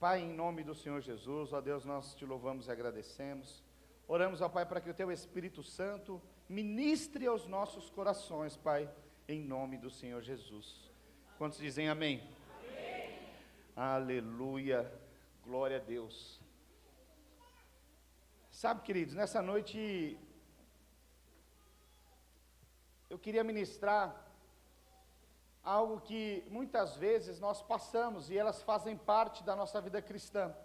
Pai, em nome do Senhor Jesus, ó Deus, nós te louvamos e agradecemos. Oramos, ó Pai, para que o Teu Espírito Santo ministre aos nossos corações, Pai, em nome do Senhor Jesus. Quantos dizem amém? Amém. Aleluia, glória a Deus. Sabe, queridos, nessa noite eu queria ministrar algo que muitas vezes nós passamos e elas fazem parte da nossa vida cristã.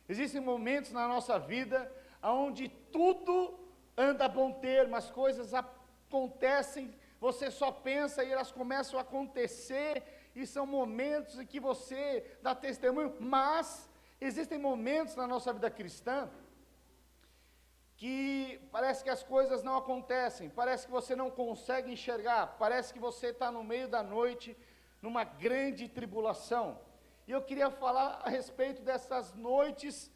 Existem momentos na nossa vida onde tudo anda a bom termo, as coisas acontecem, você só pensa e elas começam a acontecer, e são momentos em que você dá testemunho, mas existem momentos na nossa vida cristã que parece que as coisas não acontecem, parece que você não consegue enxergar, parece que você está no meio da noite, numa grande tribulação. E eu queria falar a respeito dessas noites,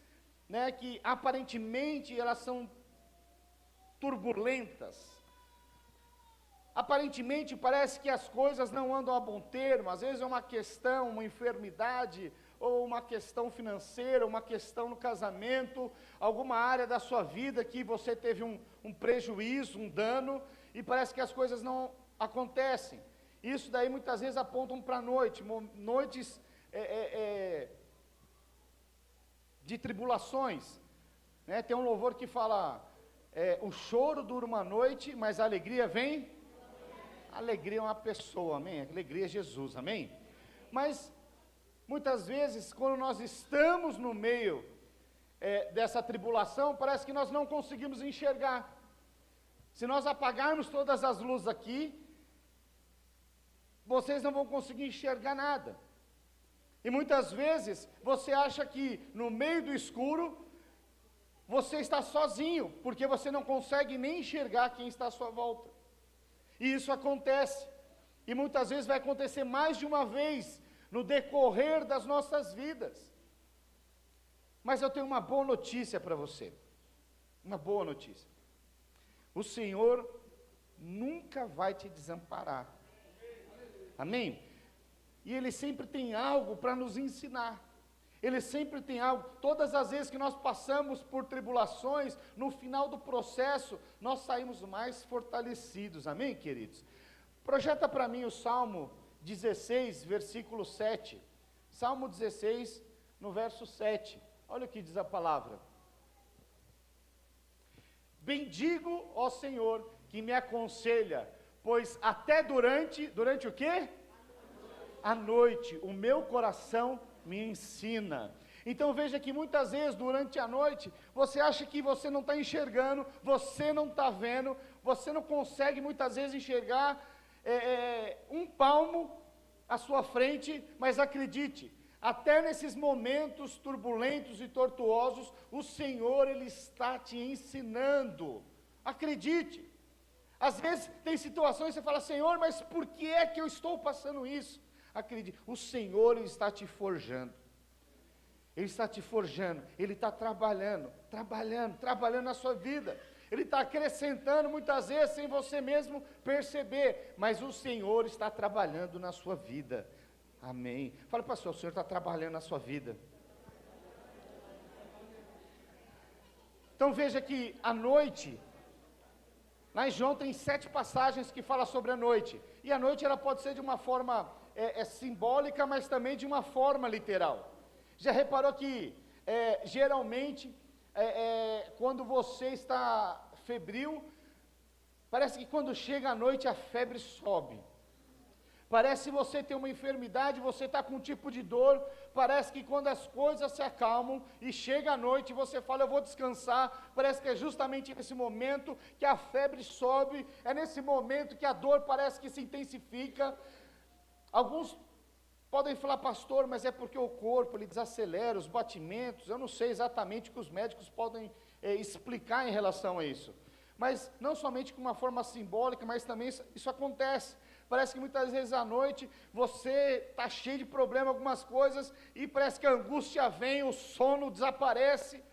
né, que aparentemente elas são turbulentas. Aparentemente parece que as coisas não andam a bom termo, às vezes é uma questão, uma enfermidade, ou uma questão financeira, uma questão no casamento, alguma área da sua vida que você teve um prejuízo, um dano, e parece que as coisas não acontecem. Isso daí muitas vezes apontam para a noite, noites de tribulações, né? Tem um louvor que fala, o choro dura uma noite, mas a alegria vem. A alegria é uma pessoa, amém? A alegria é Jesus, amém? Mas muitas vezes, quando nós estamos no meio dessa tribulação, parece que nós não conseguimos enxergar. Se nós apagarmos todas as luzes aqui, vocês não vão conseguir enxergar nada. E muitas vezes, você acha que no meio do escuro, você está sozinho, porque você não consegue nem enxergar quem está à sua volta. E isso acontece, e muitas vezes vai acontecer mais de uma vez, no decorrer das nossas vidas. Mas eu tenho uma boa notícia para você, uma boa notícia. O Senhor nunca vai te desamparar, amém? E Ele sempre tem algo para nos ensinar, Ele sempre tem algo. Todas as vezes que nós passamos por tribulações, no final do processo, nós saímos mais fortalecidos, amém, queridos? Projeta para mim o Salmo 16, versículo 7, Salmo 16, no verso 7, olha o que diz a palavra: bendigo, ó Senhor, que me aconselha, pois até durante o quê? A noite, o meu coração me ensina. Então veja que muitas vezes durante a noite, você acha que você não está enxergando, você não está vendo, você não consegue muitas vezes enxergar um palmo à sua frente, mas acredite, até nesses momentos turbulentos e tortuosos, o Senhor, Ele está te ensinando, acredite. Às vezes tem situações que você fala, Senhor, mas por que é que eu estou passando isso? Acredite, o Senhor, Ele está te forjando, Ele está te forjando, Ele está trabalhando na sua vida, Ele está acrescentando muitas vezes sem você mesmo perceber, mas o Senhor está trabalhando na sua vida, amém? Fala, pastor, o Senhor está trabalhando na sua vida. Então veja que a noite, lá em João tem 7 passagens que falam sobre a noite, e a noite ela pode ser de uma forma simbólica, mas também de uma forma literal. Já reparou que geralmente quando você está febril, parece que quando chega a noite a febre sobe, parece que você tem uma enfermidade, você está com um tipo de dor, parece que quando as coisas se acalmam e chega a noite você fala, eu vou descansar, parece que é justamente nesse momento que a febre sobe, é nesse momento que a dor parece que se intensifica. Alguns podem falar, pastor, mas é porque o corpo ele desacelera os batimentos, eu não sei exatamente o que os médicos podem explicar em relação a isso, mas não somente com uma forma simbólica, mas também isso acontece. Parece que muitas vezes à noite você está cheio de problema, algumas coisas, e parece que a angústia vem, o sono desaparece,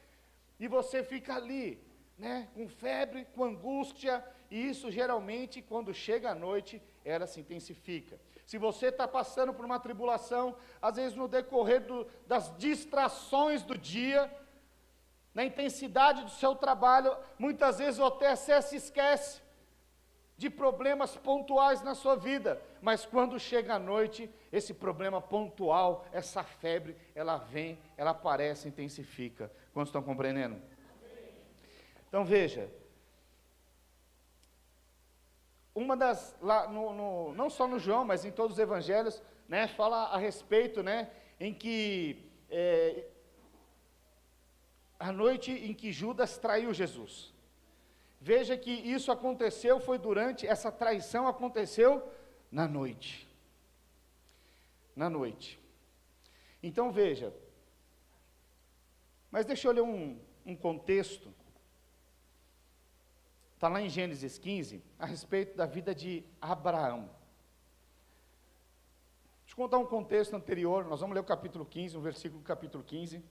e você fica ali, né, com febre, com angústia, e isso geralmente quando chega a noite, ela se intensifica. Se você está passando por uma tribulação, às vezes no decorrer das distrações do dia, na intensidade do seu trabalho, muitas vezes até você se esquece de problemas pontuais na sua vida, mas quando chega a noite, esse problema pontual, essa febre, ela vem, ela aparece, intensifica. Quantos estão compreendendo? Então veja, uma das, lá não só no João, mas em todos os evangelhos, né, fala a respeito, né, em que, a noite em que Judas traiu Jesus. Veja que isso aconteceu, essa traição aconteceu na noite. Na noite. Então veja, mas deixa eu ler um contexto, está lá em Gênesis 15, a respeito da vida de Abraão. Deixa eu contar um contexto anterior, nós vamos ler o capítulo 15, um versículo do capítulo 15,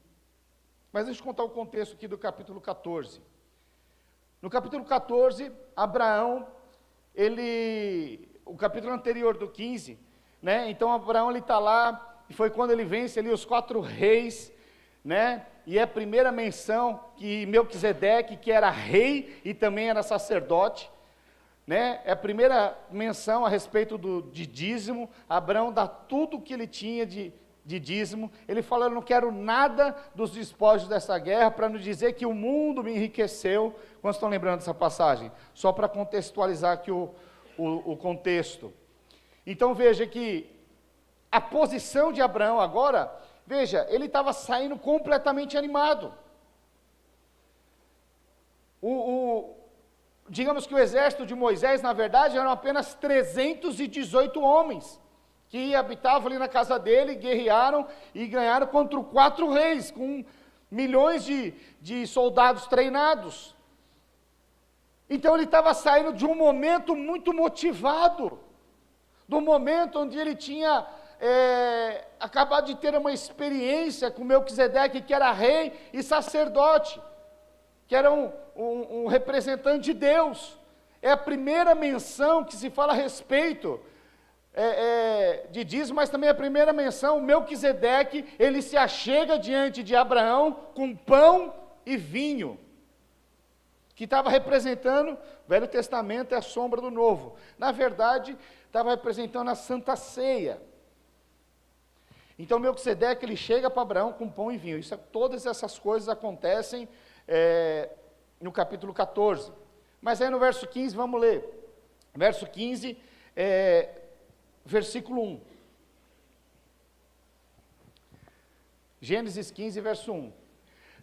mas deixa eu contar o contexto aqui do capítulo 14. No capítulo 14, Abraão, o capítulo anterior do 15, né? Então Abraão ele está lá, e foi quando ele vence ali os 4 reis, né? E é a primeira menção que Melquisedeque, que era rei e também era sacerdote, né? É a primeira menção a respeito de dízimo. Abraão dá tudo o que ele tinha de dízimo. Ele fala: eu não quero nada dos despojos dessa guerra, para não dizer que o mundo me enriqueceu. Quantos estão lembrando dessa passagem? Só para contextualizar aqui o contexto. Então veja que a posição de Abraão agora, veja, ele estava saindo completamente animado. Digamos que o exército de Moisés, na verdade, eram apenas 318 homens, que habitavam ali na casa dele, guerrearam e ganharam contra 4 reis, com milhões de soldados treinados. Então ele estava saindo de um momento muito motivado, do momento onde ele tinha acabado de ter uma experiência com Melquisedeque, que era rei e sacerdote, que era um representante de Deus. É a primeira menção que se fala a respeito de dízimo, mas também a primeira menção, Melquisedeque, ele se achega diante de Abraão com pão e vinho, que estava representando, o Velho Testamento é a sombra do Novo, na verdade, estava representando a Santa Ceia. Então Melquisedeque, ele chega para Abraão com pão e vinho. Todas essas coisas acontecem no capítulo 14, mas aí no verso 15, vamos ler, verso 15, versículo 1, Gênesis 15, verso 1,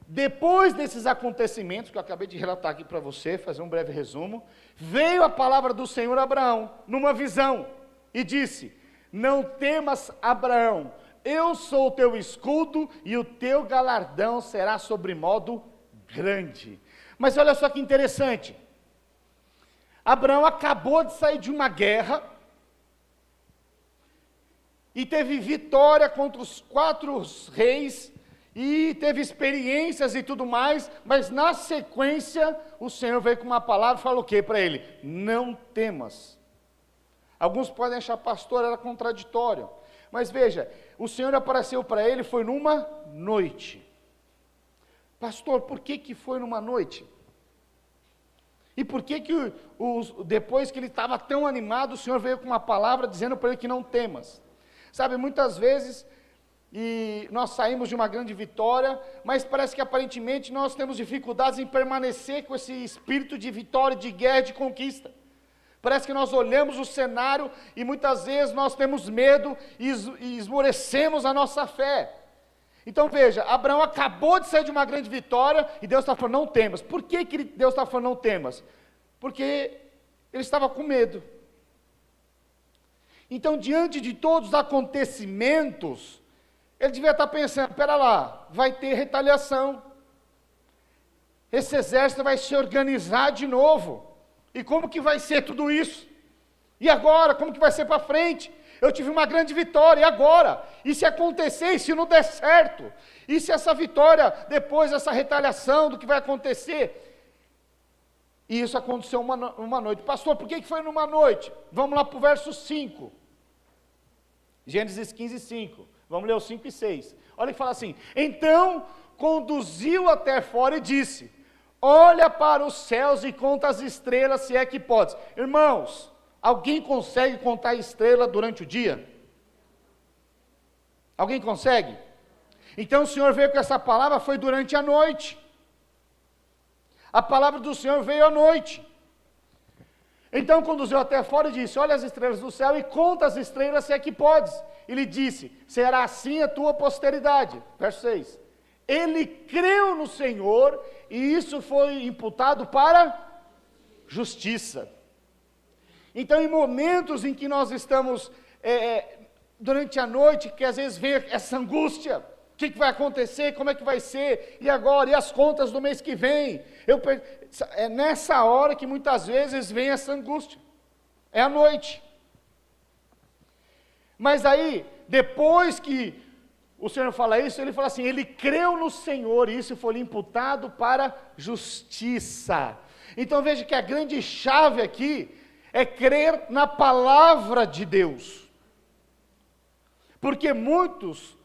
depois desses acontecimentos, que eu acabei de relatar aqui para você, fazer um breve resumo, veio a palavra do Senhor a Abraão, numa visão, e disse: não temas, Abraão, eu sou o teu escudo, e o teu galardão será sobremodo grande. Mas olha só que interessante, Abraão acabou de sair de uma guerra, e teve vitória contra os 4 reis, e teve experiências e tudo mais, mas na sequência, o Senhor veio com uma palavra e falou o que para ele? Não temas. Alguns podem achar, pastor, era contraditório, mas veja, o Senhor apareceu para ele, foi numa noite. Pastor, por que foi numa noite? E por que depois que ele estava tão animado, o Senhor veio com uma palavra dizendo para ele que não temas? Sabe, muitas vezes, e nós saímos de uma grande vitória, mas parece que aparentemente nós temos dificuldades em permanecer com esse espírito de vitória, de guerra, de conquista. Parece que nós olhamos o cenário e muitas vezes nós temos medo e esmorecemos a nossa fé. Então veja, Abraão acabou de sair de uma grande vitória e Deus está falando, não temas. Por que Deus está falando, não temas? Porque ele estava com medo. Então, diante de todos os acontecimentos, ele devia estar pensando, espera lá, vai ter retaliação. Esse exército vai se organizar de novo. E como que vai ser tudo isso? E agora, como que vai ser para frente? Eu tive uma grande vitória, e agora? E se acontecer, e se não der certo? E se essa vitória, depois essa retaliação do que vai acontecer? E isso aconteceu uma noite. Pastor, por que foi numa noite? Vamos lá para o verso 5. Gênesis 15, 5. Vamos ler os 5 e 6. Olha que fala assim: então conduziu até fora e disse: olha para os céus e conta as estrelas, se é que podes. Irmãos, alguém consegue contar estrela durante o dia? Alguém consegue? Então o Senhor veio com essa palavra, foi durante a noite. A palavra do Senhor veio à noite. Então conduziu até fora e disse: olha as estrelas do céu e conta as estrelas, se é que podes. E lhe disse: será assim a tua posteridade. Verso 6. Ele creu no Senhor e isso foi imputado para justiça. Então, em momentos em que nós estamos durante a noite, que às vezes vem essa angústia, o que vai acontecer, como é que vai ser, e agora, e as contas do mês que vem, é nessa hora que muitas vezes vem essa angústia, é à noite. Mas aí, depois que o Senhor fala isso, ele fala assim: ele creu no Senhor e isso foi lhe imputado para justiça. Então veja que a grande chave aqui é crer na palavra de Deus. Porque muitos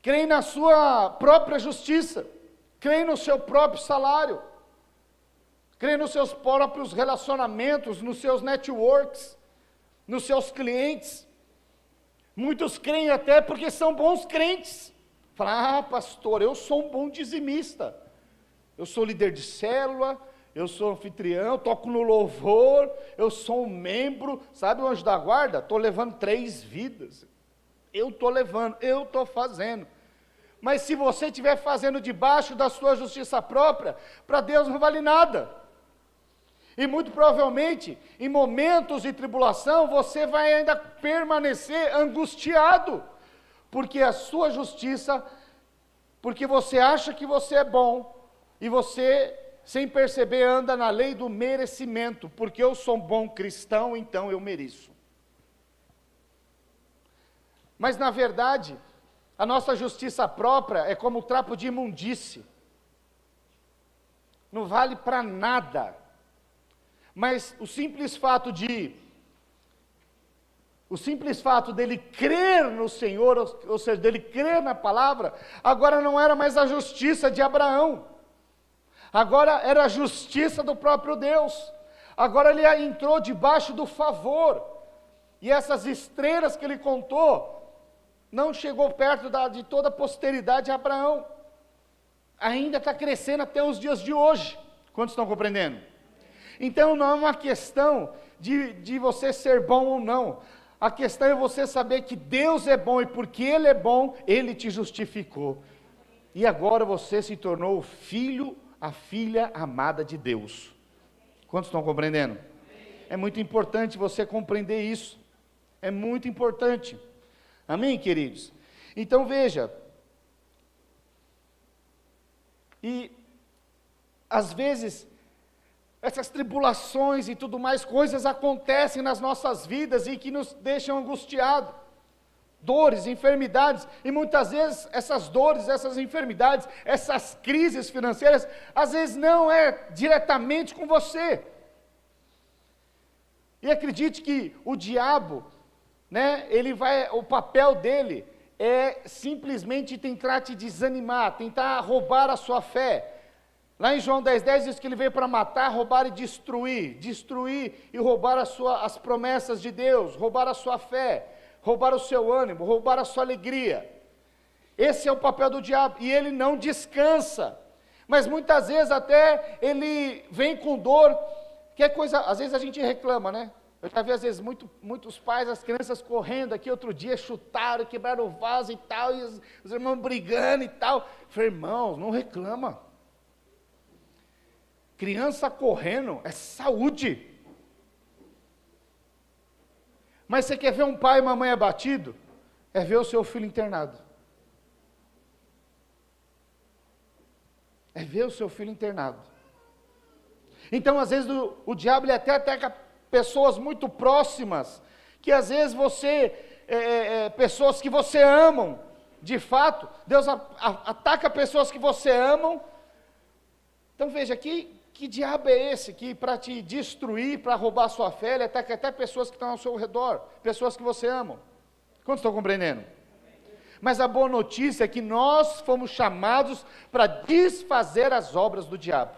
creem na sua própria justiça, creem no seu próprio salário, creem nos seus próprios relacionamentos, nos seus networks, nos seus clientes. Muitos creem até porque são bons crentes. Falam: pastor, eu sou um bom dizimista, eu sou líder de célula, eu sou anfitrião, toco no louvor, eu sou um membro, sabe o anjo da guarda? Estou levando 3 vidas, eu estou levando, eu estou fazendo. Mas se você estiver fazendo debaixo da sua justiça própria, para Deus não vale nada. E muito provavelmente, em momentos de tribulação, você vai ainda permanecer angustiado, porque a sua justiça, porque você acha que você é bom, e você, sem perceber, anda na lei do merecimento, porque eu sou um bom cristão, então eu mereço. Mas na verdade, a nossa justiça própria é como trapo de imundície, não vale para nada. Mas o simples fato dele crer no Senhor, ou seja, dele crer na palavra, agora não era mais a justiça de Abraão, agora era a justiça do próprio Deus, agora ele entrou debaixo do favor, e essas estrelas que ele contou, não chegou perto de toda a posteridade de Abraão, ainda está crescendo até os dias de hoje. Quantos estão compreendendo? Então não é uma questão de você ser bom ou não, a questão é você saber que Deus é bom, e porque Ele é bom, Ele te justificou, e agora você se tornou o filho, a filha amada de Deus. Quantos estão compreendendo? É muito importante você compreender isso, é muito importante, amém, queridos? Então veja, e às vezes essas tribulações e tudo mais, coisas acontecem nas nossas vidas e que nos deixam angustiados, dores, enfermidades, e muitas vezes essas dores, essas enfermidades, essas crises financeiras, às vezes não é diretamente com você, e acredite que o diabo, o papel dele é simplesmente tentar te desanimar, tentar roubar a sua fé. Lá em João 10,10 diz que ele veio para matar, roubar e destruir e roubar as promessas de Deus, roubar a sua fé, roubar o seu ânimo, roubar a sua alegria. Esse é o papel do diabo, e ele não descansa, mas muitas vezes até ele vem com dor, que é coisa, às vezes a gente reclama, né? Eu já vi às vezes muitos pais, as crianças correndo aqui, outro dia chutaram, quebraram o vaso e tal, e os irmãos brigando e tal. Eu falei: irmãos, não reclama. Criança correndo é saúde. Mas você quer ver um pai e uma mãe abatido? É ver o seu filho internado. É ver o seu filho internado. Então, às vezes, o diabo ele até ataca pessoas muito próximas, que às vezes pessoas que você ama, de fato, Deus ataca pessoas que você ama. Então veja, que diabo é esse que para te destruir, para roubar a sua fé, ele ataca até pessoas que estão ao seu redor, pessoas que você ama. Quantos estão compreendendo? Mas a boa notícia é que nós fomos chamados para desfazer as obras do diabo.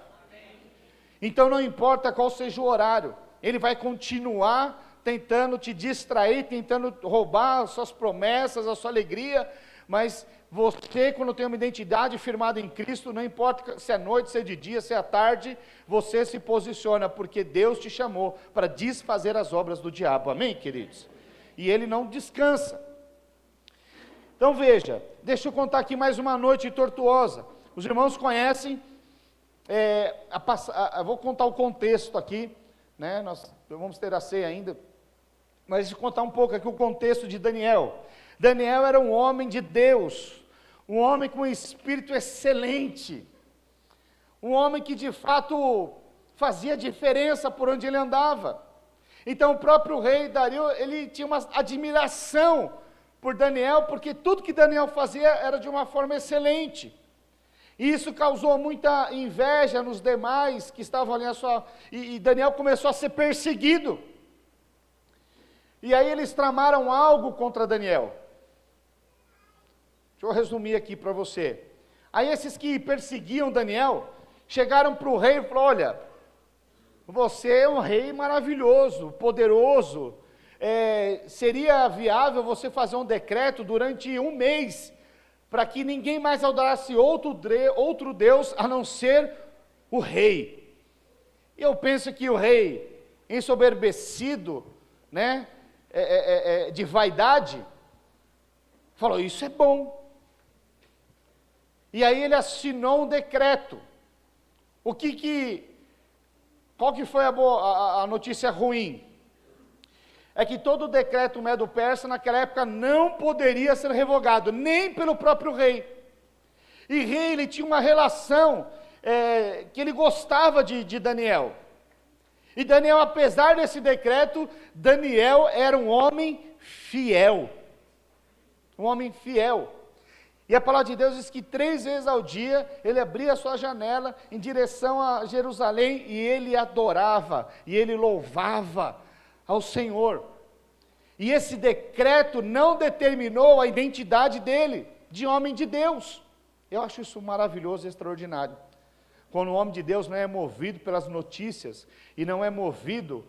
Então não importa qual seja o horário, ele vai continuar tentando te distrair, tentando roubar as suas promessas, a sua alegria, mas você, quando tem uma identidade firmada em Cristo, não importa se é noite, se é de dia, se é à tarde, você se posiciona, porque Deus te chamou para desfazer as obras do diabo, amém, queridos? E ele não descansa. Então veja, deixa eu contar aqui mais uma noite tortuosa. Os irmãos conhecem, eu vou contar o contexto aqui, né? Nós vamos ter a ceia ainda, mas deixa eu contar um pouco aqui o contexto de Daniel. Daniel era um homem de Deus, um homem com um espírito excelente, um homem que de fato fazia diferença por onde ele andava. Então o próprio rei Dario, ele tinha uma admiração por Daniel, porque tudo que Daniel fazia era de uma forma excelente. E isso causou muita inveja nos demais que estavam ali e Daniel começou a ser perseguido. E aí eles tramaram algo contra Daniel. Deixa eu resumir aqui para você. Aí esses que perseguiam Daniel, chegaram para o rei e falaram: olha, você é um rei maravilhoso, poderoso, seria viável você fazer um decreto durante um mês, para que ninguém mais adorasse outro Deus, a não ser o rei. E eu penso que o rei, ensoberbecido, né, de vaidade, falou: isso é bom. E aí ele assinou um decreto. Qual que foi a notícia ruim? É que todo o decreto medo-persa naquela época não poderia ser revogado, nem pelo próprio rei. E rei, ele tinha uma relação, que ele gostava de Daniel. E Daniel, apesar desse decreto, Daniel era um homem fiel. Um homem fiel. E a palavra de Deus diz que 3 vezes ao dia, ele abria a sua janela em direção a Jerusalém, e ele adorava, e ele louvava ao Senhor. E esse decreto não determinou a identidade dele, de homem de Deus. Eu acho isso maravilhoso e extraordinário. Quando o homem de Deus não é movido pelas notícias, e não é movido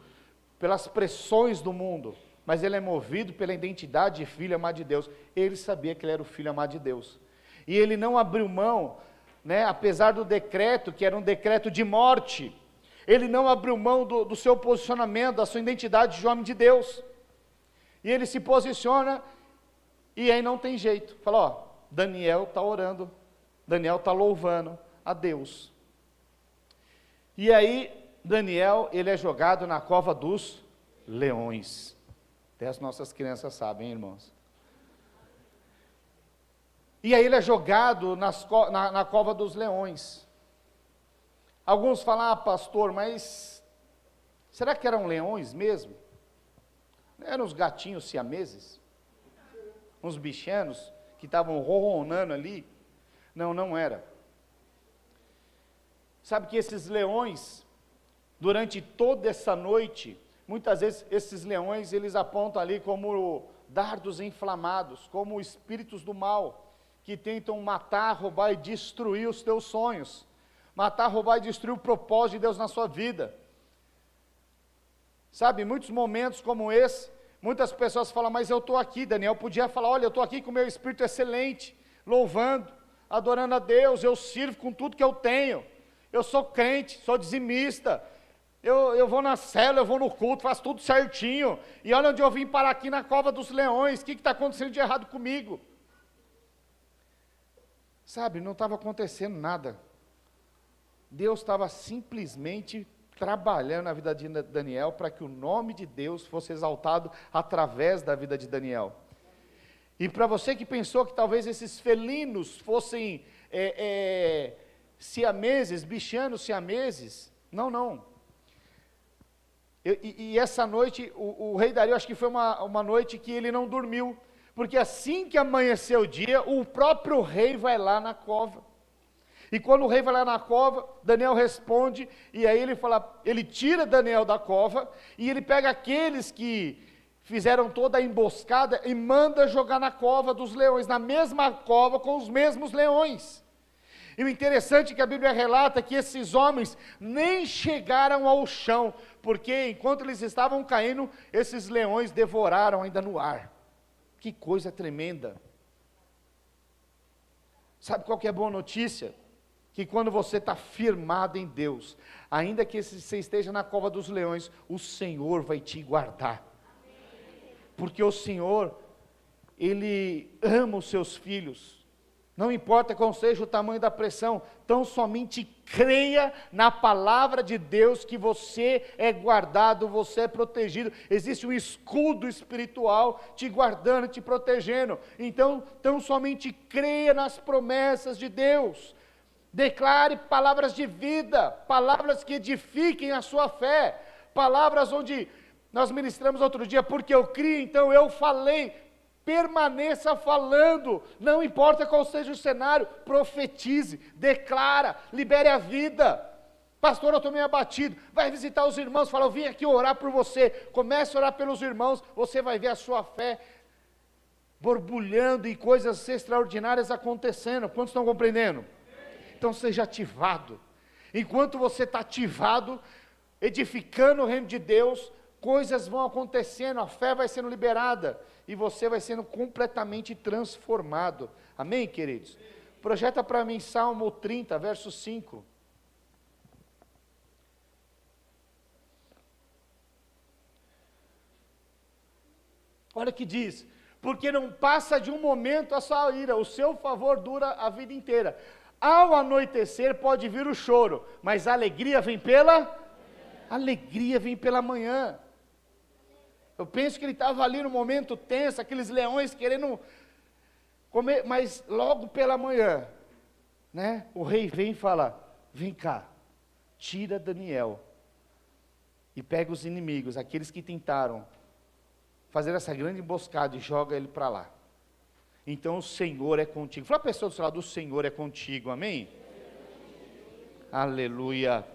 pelas pressões do mundo, mas ele é movido pela identidade de filho amado de Deus. Ele sabia que ele era o filho amado de Deus. E ele não abriu mão, né, apesar do decreto, que era um decreto de morte, ele não abriu mão do seu posicionamento, da sua identidade de homem de Deus. E ele se posiciona, e aí não tem jeito. Fala: ó, Daniel está orando, Daniel está louvando a Deus. E aí, Daniel, ele é jogado na cova dos leões. Até as nossas crianças sabem, hein, irmãos? E aí ele é jogado na cova dos leões. Alguns falam: pastor, mas será que eram leões mesmo? Eram os gatinhos siameses? Uns bichanos que estavam ronronando ali? Não, não era. Sabe que esses leões, durante toda essa noite, muitas vezes esses leões, eles apontam ali como dardos inflamados, como espíritos do mal, que tentam matar, roubar e destruir os teus sonhos, matar, roubar e destruir o propósito de Deus na sua vida. Sabe, muitos momentos como esse, muitas pessoas falam: mas eu estou aqui. Daniel podia falar: olha, eu estou aqui com o meu espírito excelente, louvando, adorando a Deus, eu sirvo com tudo que eu tenho, eu sou crente, sou dizimista, eu vou na célula, eu vou no culto, faço tudo certinho, e olha onde eu vim parar aqui, na cova dos leões. O que está acontecendo de errado comigo? Sabe, não estava acontecendo nada. Deus estava simplesmente trabalhando na vida de Daniel, para que o nome de Deus fosse exaltado através da vida de Daniel. E para você que pensou que talvez esses felinos fossem siameses, bichanos siameses, não. E essa noite, o rei Dario, acho que foi uma noite que ele não dormiu, porque assim que amanheceu o dia, o próprio rei vai lá na cova. E quando o rei vai lá na cova, Daniel responde, e aí ele tira Daniel da cova, e ele pega aqueles que fizeram toda a emboscada e manda jogar na cova dos leões, na mesma cova com os mesmos leões. E o interessante é que a Bíblia relata que esses homens nem chegaram ao chão, porque enquanto eles estavam caindo, esses leões devoraram ainda no ar. Que coisa tremenda. Sabe qual que é a boa notícia? Que quando você está firmado em Deus, ainda que você esteja na cova dos leões, o Senhor vai te guardar. Porque o Senhor, Ele ama os seus filhos. Não importa qual seja o tamanho da pressão, tão somente creia na palavra de Deus que você é guardado, você é protegido. Existe um escudo espiritual te guardando, te protegendo. Então, tão somente creia nas promessas de Deus. Declare palavras de vida, palavras que edifiquem a sua fé, palavras onde nós ministramos outro dia, porque eu criei, então eu falei. Permaneça falando, não importa qual seja o cenário, profetize, declara, libere a vida. Pastor, eu estou meio abatido, vai visitar os irmãos, fala, eu vim aqui orar por você, comece a orar pelos irmãos, você vai ver a sua fé borbulhando e coisas extraordinárias acontecendo. Quantos estão compreendendo? Então seja ativado, enquanto você está ativado, edificando o reino de Deus, coisas vão acontecendo, a fé vai sendo liberada, e você vai sendo completamente transformado, amém, queridos? Projeta para mim Salmo 30, verso 5, olha o que diz, porque não passa de um momento a sua ira, o seu favor dura a vida inteira, ao anoitecer pode vir o choro, mas a alegria vem pela manhã. Eu penso que ele estava ali no momento tenso, aqueles leões querendo comer, mas logo pela manhã, né, o rei vem e fala, vem cá, tira Daniel, e pega os inimigos, aqueles que tentaram fazer essa grande emboscada, e joga ele para lá. Então o Senhor é contigo. Fala a pessoa do seu lado, o Senhor é contigo, amém? Aleluia.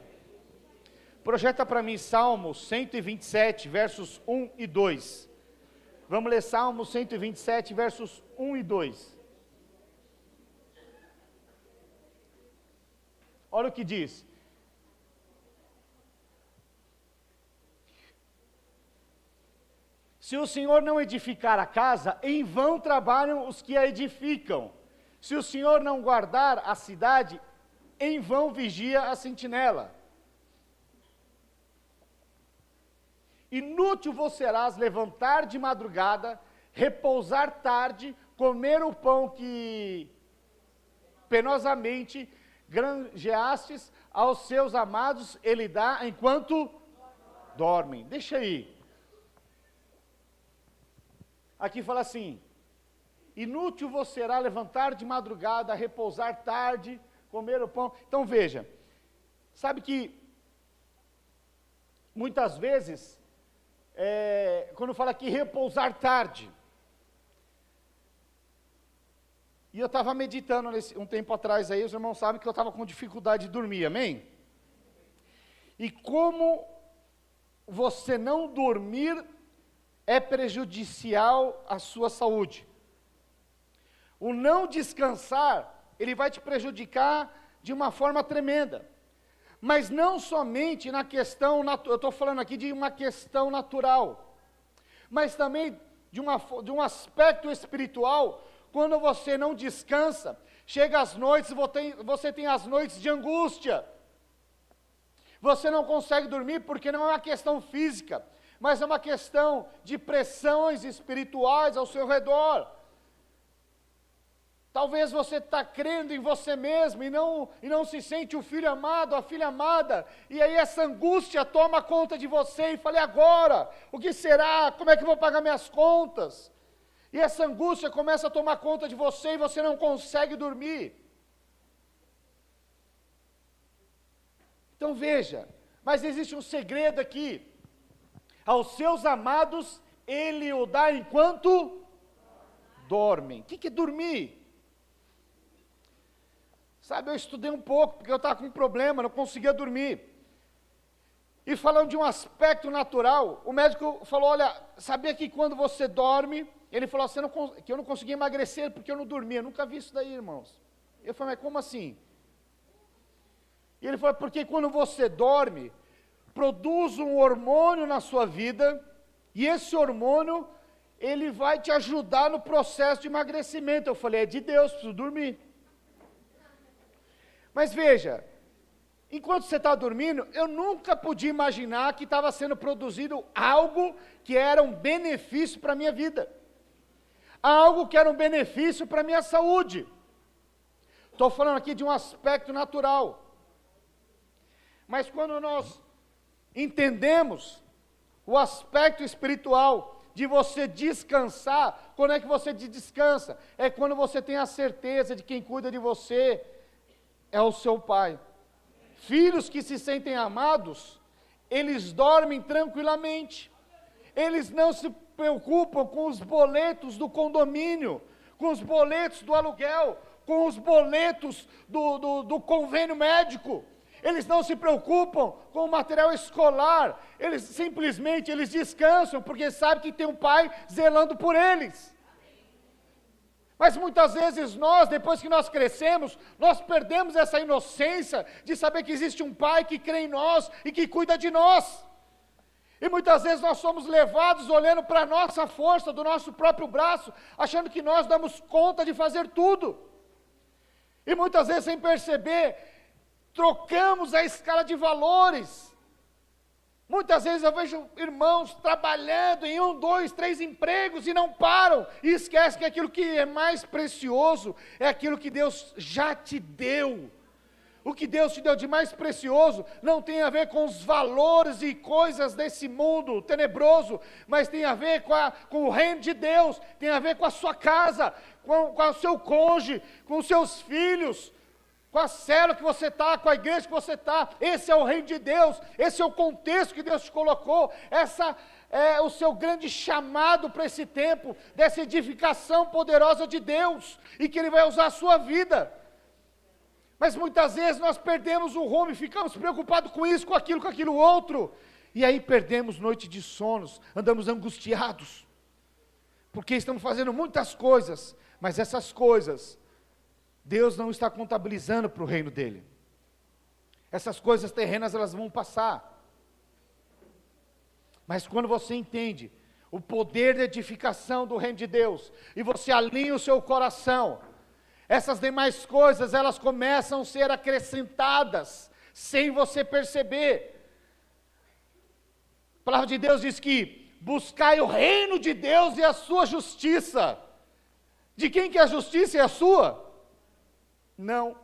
Projeta para mim Salmo 127, versos 1 e 2. Vamos ler Salmo 127, versos 1 e 2. Olha o que diz. Se o Senhor não edificar a casa, em vão trabalham os que a edificam. Se o Senhor não guardar a cidade, em vão vigia a sentinela. Inútil vos serás levantar de madrugada, repousar tarde, comer o pão que penosamente granjeastes aos seus amados, ele dá enquanto dormem. Deixa aí. Aqui fala assim, inútil vos será levantar de madrugada, repousar tarde, comer o pão. Então veja, sabe que muitas vezes, quando fala aqui repousar tarde, e eu estava meditando um tempo atrás aí, os irmãos sabem que eu estava com dificuldade de dormir, amém? E como você não dormir é prejudicial à sua saúde. O não descansar, ele vai te prejudicar de uma forma tremenda. Mas não somente na questão, eu estou falando aqui de uma questão natural, mas também de um aspecto espiritual. Quando você não descansa, chega às noites, você tem as noites de angústia, você não consegue dormir porque não é uma questão física, mas é uma questão de pressões espirituais ao seu redor. Talvez você está crendo em você mesmo e não se sente o filho amado, a filha amada, e aí essa angústia toma conta de você e fala, e agora? O que será? Como é que eu vou pagar minhas contas? E essa angústia começa a tomar conta de você e você não consegue dormir. Então veja, mas existe um segredo aqui. Aos seus amados, ele o dá enquanto dormem. O que é dormir? Sabe, eu estudei um pouco, porque eu estava com um problema, não conseguia dormir. E falando de um aspecto natural, o médico falou, olha, sabia que quando você dorme, ele falou assim, que eu não conseguia emagrecer porque eu não dormia. Eu nunca vi isso daí, irmãos. Eu falei, mas como assim? E ele falou, porque quando você dorme, produz um hormônio na sua vida, e esse hormônio, ele vai te ajudar no processo de emagrecimento. Eu falei, é de Deus, preciso dormir. Mas veja, enquanto você está dormindo, eu nunca podia imaginar que estava sendo produzido algo que era um benefício para a minha vida. Algo que era um benefício para a minha saúde. Estou falando aqui de um aspecto natural. Mas quando nós entendemos o aspecto espiritual de você descansar, quando é que você descansa? É quando você tem a certeza de que quem cuida de você é o seu pai. Filhos que se sentem amados, eles dormem tranquilamente. Eles não se preocupam com os boletos do condomínio, com os boletos do aluguel, com os boletos do convênio médico. Eles não se preocupam com o material escolar. Eles simplesmente descansam, porque sabem que tem um pai zelando por eles. Mas muitas vezes nós, depois que nós crescemos, nós perdemos essa inocência de saber que existe um pai que crê em nós e que cuida de nós. E muitas vezes nós somos levados olhando para a nossa força, do nosso próprio braço, achando que nós damos conta de fazer tudo. E muitas vezes, sem perceber, trocamos a escala de valores. Muitas vezes eu vejo irmãos trabalhando em 1, 2, 3 empregos e não param, e esquecem que aquilo que é mais precioso é aquilo que Deus já te deu. O que Deus te deu de mais precioso não tem a ver com os valores e coisas desse mundo tenebroso, mas tem a ver com o reino de Deus, tem a ver com a sua casa, com o seu cônjuge, com os seus filhos, com a célula que você está, com a igreja que você está. Esse é o reino de Deus, esse é o contexto que Deus te colocou, essa é o seu grande chamado para esse tempo, dessa edificação poderosa de Deus, e que Ele vai usar a sua vida. Mas muitas vezes nós perdemos o rumo e ficamos preocupados com isso, com aquilo outro, e aí perdemos noite de sonos, andamos angustiados, porque estamos fazendo muitas coisas, mas essas coisas Deus não está contabilizando para o reino dele. Essas coisas terrenas, elas vão passar. Mas quando você entende o poder de edificação do reino de Deus, e você alinha o seu coração, essas demais coisas, elas começam a ser acrescentadas, sem você perceber. A palavra de Deus diz que, buscai o reino de Deus e a sua justiça. De quem que é a justiça? É a sua? Não.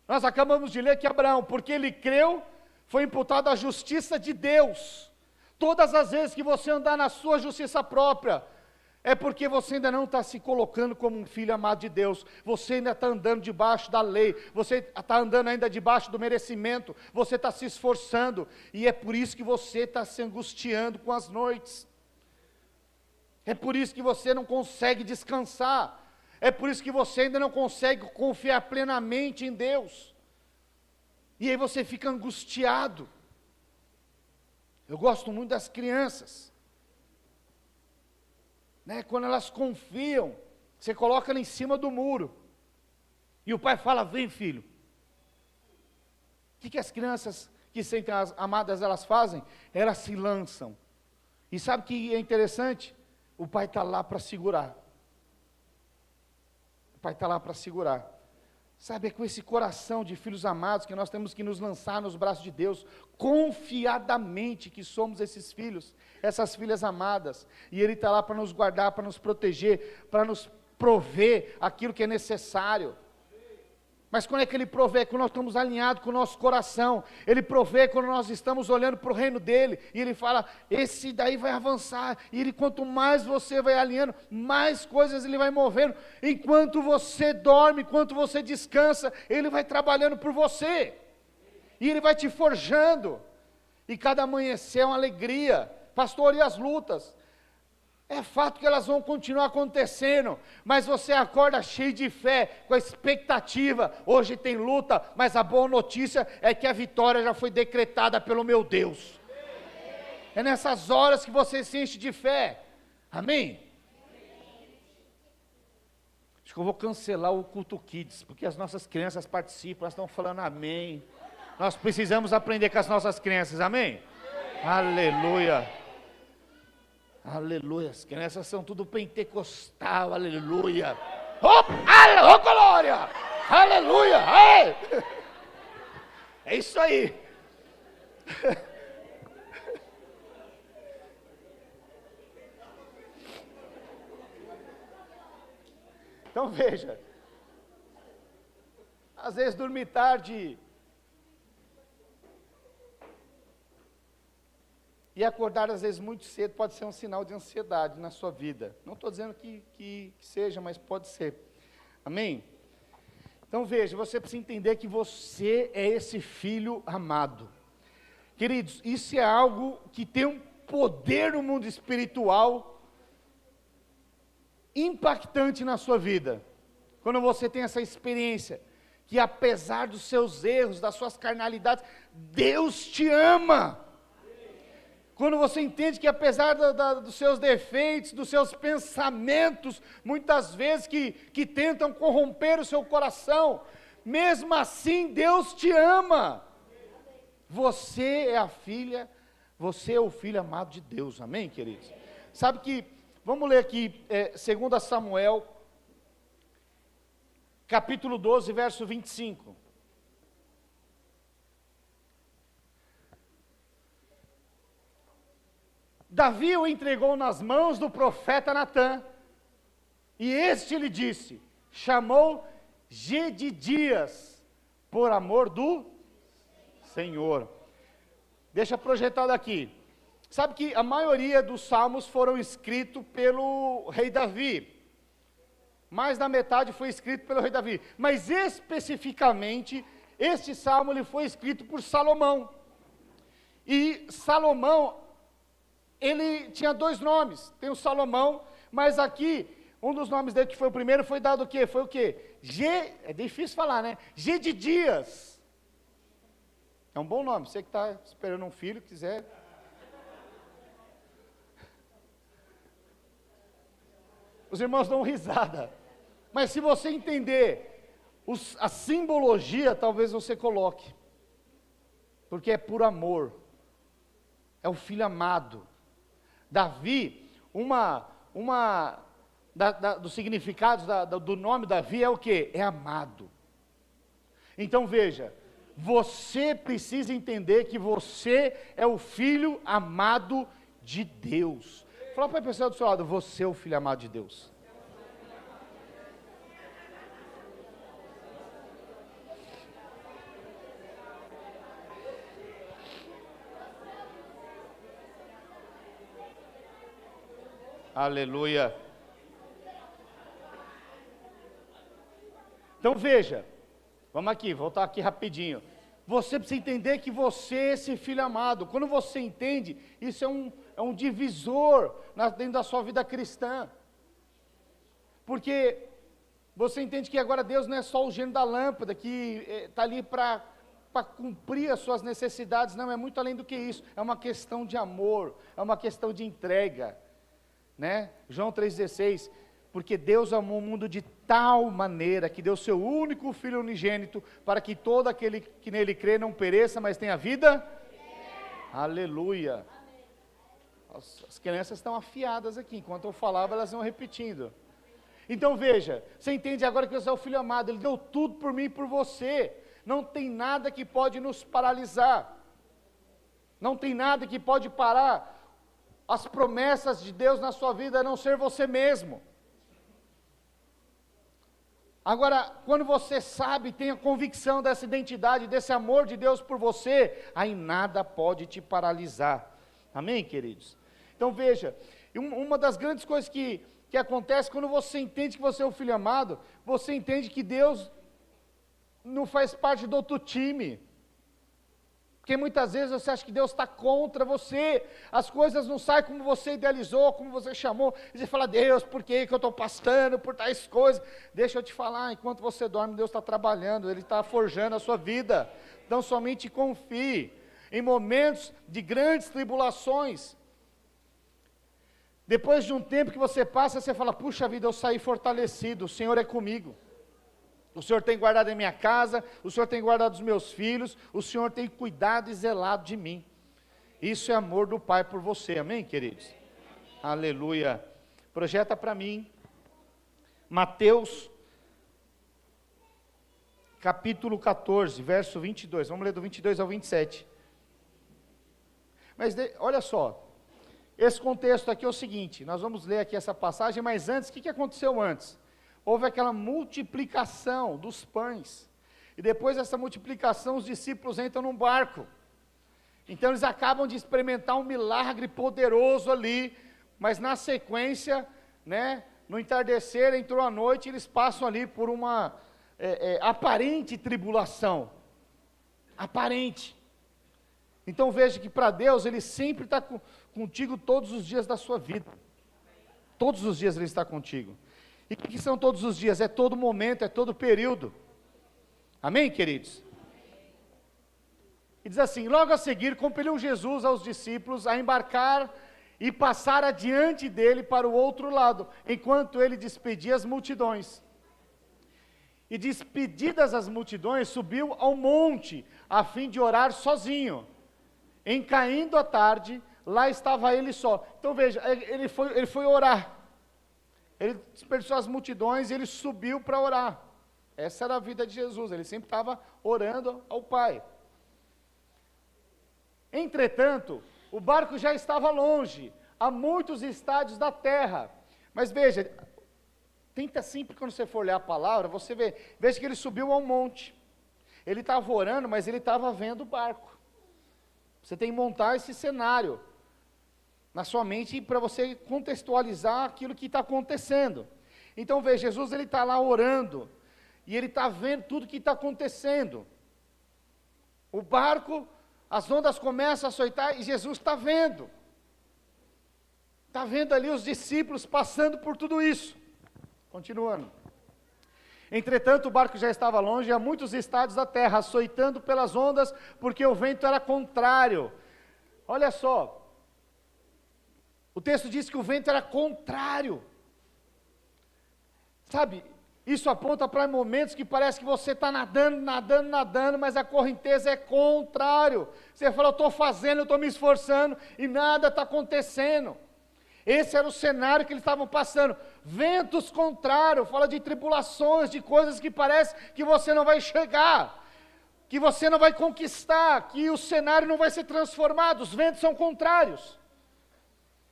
Nós acabamos de ler que Abraão, porque ele creu, foi imputado a justiça de Deus. Todas as vezes que você andar na sua justiça própria, é porque você ainda não está se colocando como um filho amado de Deus, você ainda está andando debaixo da lei, você está andando ainda debaixo do merecimento, você está se esforçando, e é por isso que você está se angustiando com as noites, é por isso que você não consegue descansar, é por isso que você ainda não consegue confiar plenamente em Deus, e aí você fica angustiado. Eu gosto muito das crianças, quando elas confiam, você coloca ela em cima do muro, e o pai fala, vem filho. O que as crianças que sentem as amadas, elas fazem? Elas se lançam, e sabe o que é interessante? O pai está lá para segurar, sabe, é com esse coração de filhos amados, que nós temos que nos lançar nos braços de Deus, confiadamente que somos esses filhos, essas filhas amadas, e Ele está lá para nos guardar, para nos proteger, para nos prover aquilo que é necessário. Mas quando é que Ele provê? Quando nós estamos alinhados com o nosso coração. Ele provê quando nós estamos olhando para o reino dEle, e Ele fala, esse daí vai avançar, e Ele, quanto mais você vai alinhando, mais coisas Ele vai movendo. Enquanto você dorme, enquanto você descansa, Ele vai trabalhando por você, e Ele vai te forjando, e cada amanhecer é uma alegria. Pastor, e as lutas? É fato que elas vão continuar acontecendo, mas você acorda cheio de fé, com a expectativa. Hoje tem luta, mas a boa notícia é que a vitória já foi decretada pelo meu Deus. É nessas horas que você se enche de fé. Amém? Acho que eu vou cancelar o culto Kids, porque as nossas crianças participam, elas estão falando amém. Nós precisamos aprender com as nossas crianças, amém? Aleluia. Aleluia, as crianças são tudo pentecostal, aleluia. Oh, glória, aleluia, ei. É isso aí. Então veja, às vezes dormir tarde e acordar às vezes muito cedo pode ser um sinal de ansiedade na sua vida. Não estou dizendo que seja, mas pode ser. Amém? Então veja, você precisa entender que você é esse filho amado. Queridos, isso é algo que tem um poder no mundo espiritual impactante na sua vida. Quando você tem essa experiência, que apesar dos seus erros, das suas carnalidades, Deus te ama. Quando você entende que apesar dos seus defeitos, dos seus pensamentos, muitas vezes que tentam corromper o seu coração, mesmo assim Deus te ama. Você é a filha, você é o filho amado de Deus, amém, queridos? Sabe que, vamos ler aqui, 2 Samuel, capítulo 12, verso 25. Davi o entregou nas mãos do profeta Natã, e este lhe disse, chamou Gedidias, por amor do Senhor. Deixa projetado aqui. Sabe que a maioria dos salmos foram escritos pelo rei Davi. Mais da metade foi escrito pelo rei Davi. Mas especificamente, este salmo ele foi escrito por Salomão. E Salomão, ele tinha 2 nomes. Tem o Salomão, mas aqui, um dos nomes dele que foi o primeiro, foi dado o quê? Foi o quê? É difícil falar, né? Gedidias. É um bom nome. Você que está esperando um filho, quiser... Os irmãos dão risada, mas se você entender a simbologia, talvez você coloque, porque é por amor, é o filho amado. Davi, dos significados do nome Davi é o que? É amado. Então veja, você precisa entender que você é o filho amado de Deus. Fala para a pessoa do seu lado, você é o filho amado de Deus. Aleluia. Então veja, vamos aqui, voltar aqui rapidinho. Você precisa entender que você é esse filho amado. Quando você entende, isso é um divisor dentro da sua vida cristã. Porque você entende que agora Deus não é só o gênio da lâmpada, que está ali para cumprir as suas necessidades. Não, é muito além do que isso. É uma questão de amor, é uma questão de entrega. Né? João 3,16, porque Deus amou o mundo de tal maneira, que deu seu único Filho unigênito, para que todo aquele que nele crê não pereça, mas tenha vida. Aleluia. As crianças estão afiadas aqui, enquanto eu falava elas iam repetindo. Então veja, você entende agora que você é o Filho amado, Ele deu tudo por mim e por você. Não tem nada que pode nos paralisar, não tem nada que pode parar as promessas de Deus na sua vida, a não ser você mesmo. Agora, quando você sabe, tem a convicção dessa identidade, desse amor de Deus por você, aí nada pode te paralisar. Amém, queridos? Então veja, uma das grandes coisas que acontece quando você entende que você é o filho amado, você entende que Deus não faz parte do outro time. Porque muitas vezes você acha que Deus está contra você, as coisas não saem como você idealizou, como você chamou, e você fala, Deus, por que eu estou passando por tais coisas? Deixa eu te falar, enquanto você dorme, Deus está trabalhando, Ele está forjando a sua vida. Então somente confie. Em momentos de grandes tribulações, depois de um tempo que você passa, você fala, puxa vida, eu saí fortalecido, o Senhor é comigo. O Senhor tem guardado a minha casa, o Senhor tem guardado os meus filhos, o Senhor tem cuidado e zelado de mim. Isso é amor do Pai por você, amém, queridos? Aleluia. Projeta para mim, Mateus, capítulo 14, verso 22, vamos ler do 22 ao 27. Mas olha só, esse contexto aqui é o seguinte, nós vamos ler aqui essa passagem, mas antes, o que aconteceu antes? Houve aquela multiplicação dos pães, e depois dessa multiplicação, os discípulos entram num barco, então eles acabam de experimentar um milagre poderoso ali, mas na sequência, no entardecer, entrou a noite, eles passam ali por uma aparente tribulação, aparente. Então veja que para Deus, Ele sempre está contigo todos os dias da sua vida, todos os dias Ele está contigo. E o que são todos os dias? É todo momento, é todo período. Amém, queridos? E diz assim, logo a seguir, compeliu Jesus aos discípulos a embarcar e passar adiante dele para o outro lado, enquanto ele despedia as multidões. E despedidas as multidões, subiu ao monte, a fim de orar sozinho. Em caindo a tarde, lá estava ele só. Então veja, ele foi orar. Ele dispersou as multidões e ele subiu para orar. Essa era a vida de Jesus, ele sempre estava orando ao Pai. Entretanto, o barco já estava longe, a muitos estádios da terra. Mas veja, tenta sempre quando você for olhar a palavra, você veja que ele subiu ao monte. Ele estava orando, mas ele estava vendo o barco. Você tem que montar esse cenário na sua mente para você contextualizar aquilo que está acontecendo. Então veja, Jesus ele está lá orando, e ele está vendo tudo que está acontecendo. O barco, as ondas começam a açoitar, e Jesus está vendo ali os discípulos passando por tudo isso. Continuando. Entretanto, o barco já estava longe, a muitos estádios da terra, açoitando pelas ondas, porque o vento era contrário. Olha só, o texto diz que o vento era contrário. Sabe, isso aponta para momentos que parece que você está nadando, mas a correnteza é contrário. Você fala, eu estou fazendo, eu estou me esforçando, e nada está acontecendo. Esse era o cenário que eles estavam passando. Ventos contrários, fala de tribulações, de coisas que parece que você não vai chegar, que você não vai conquistar, que o cenário não vai ser transformado, os ventos são contrários.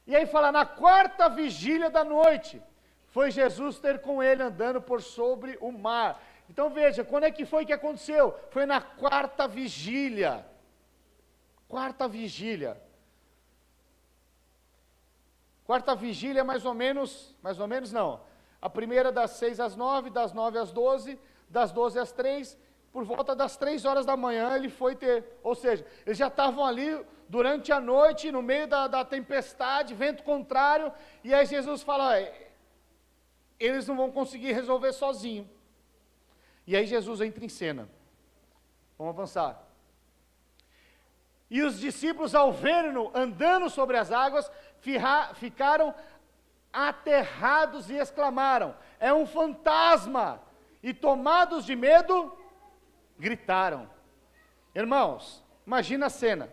E aí fala, na quarta vigília da noite, foi Jesus ter com ele andando por sobre o mar. Então veja, quando é que foi que aconteceu? Foi na quarta vigília. Quarta vigília. Quarta vigília mais ou menos não. A primeira das 6 às 9, das 9 às 12, das 12 às 3, por volta das 3 horas da manhã ele foi ter, ou seja, eles já estavam ali durante a noite, no meio da tempestade, vento contrário, e aí Jesus fala, eles não vão conseguir resolver sozinho. E aí Jesus entra em cena. Vamos avançar. E os discípulos, ao verem-no andando sobre as águas, ficaram aterrados e exclamaram, é um fantasma! E tomados de medo, gritaram. Irmãos, imagina a cena.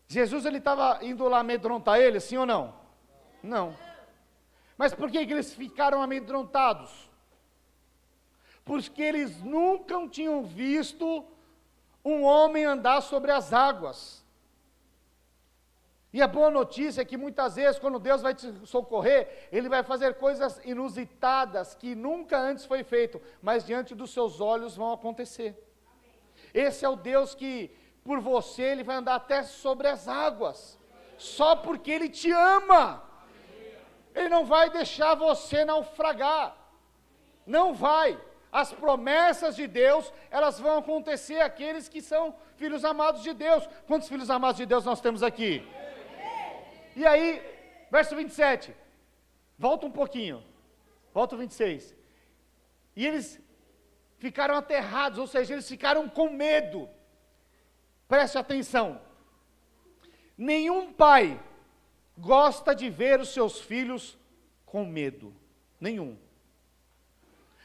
Jesus, ele estava indo lá amedrontar eles, sim ou não? Não. Mas por que eles ficaram amedrontados? Porque eles nunca tinham visto um homem andar sobre as águas. E a boa notícia é que muitas vezes, quando Deus vai te socorrer, Ele vai fazer coisas inusitadas, que nunca antes foi feito, mas diante dos seus olhos vão acontecer. Esse é o Deus que, por você, Ele vai andar até sobre as águas, só porque Ele te ama. Ele não vai deixar você naufragar, não vai. as promessas de Deus, elas vão acontecer àqueles que são filhos amados de Deus. Quantos filhos amados de Deus nós temos aqui? E aí, verso 27, volta um pouquinho, volta o 26. E eles ficaram aterrados, ou seja, eles ficaram com medo. Preste atenção. Nenhum pai gosta de ver os seus filhos com medo. Nenhum.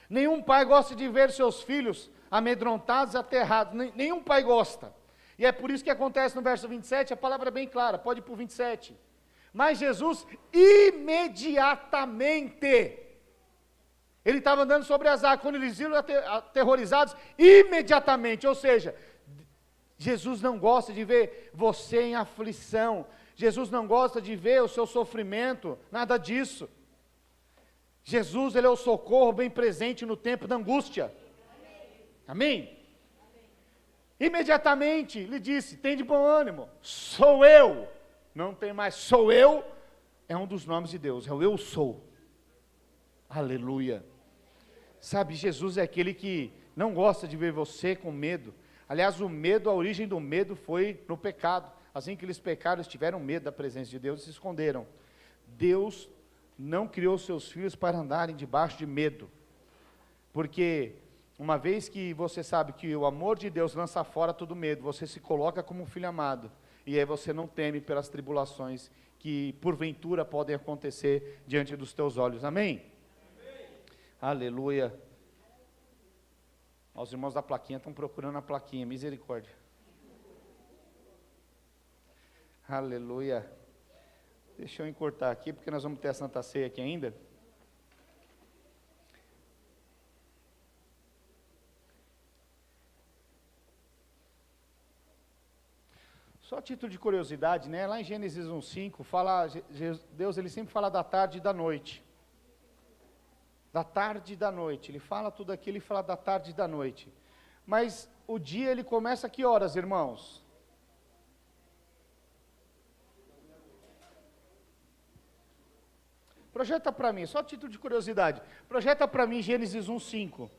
Nenhum pai gosta de ver seus filhos amedrontados e aterrados. Nenhum pai gosta. E é por isso que acontece no verso 27, a palavra é bem clara, pode ir para o 27. Mas Jesus, imediatamente, ele estava andando sobre as águas, quando eles viram aterrorizados, imediatamente, ou seja, Jesus não gosta de ver você em aflição, Jesus não gosta de ver o seu sofrimento, nada disso. Jesus, ele é o socorro bem presente no tempo da angústia. Amém? Imediatamente lhe disse, tem de bom ânimo, sou eu. Não tem mais, sou eu, é um dos nomes de Deus, é o eu sou. Aleluia. Sabe, Jesus é aquele que não gosta de ver você com medo. Aliás, o medo, a origem do medo foi no pecado. Assim que eles pecaram, eles tiveram medo da presença de Deus e se esconderam. Deus não criou seus filhos para andarem debaixo de medo. Porque uma vez que você sabe que o amor de Deus lança fora todo medo, você se coloca como um filho amado. E aí você não teme pelas tribulações que porventura podem acontecer diante dos teus olhos. Amém? Aleluia. Os irmãos da plaquinha estão procurando a plaquinha, misericórdia. Aleluia. Deixa eu encurtar aqui, porque nós vamos ter a Santa Ceia aqui ainda. Só a título de curiosidade, né? Lá em Gênesis 1:5, Deus ele sempre fala da tarde e da noite. Da tarde e da noite, ele fala tudo aquilo, ele fala da tarde e da noite. Mas o dia ele começa a que horas, irmãos? Projeta para mim, só a título de curiosidade. Projeta para mim Gênesis 1:5.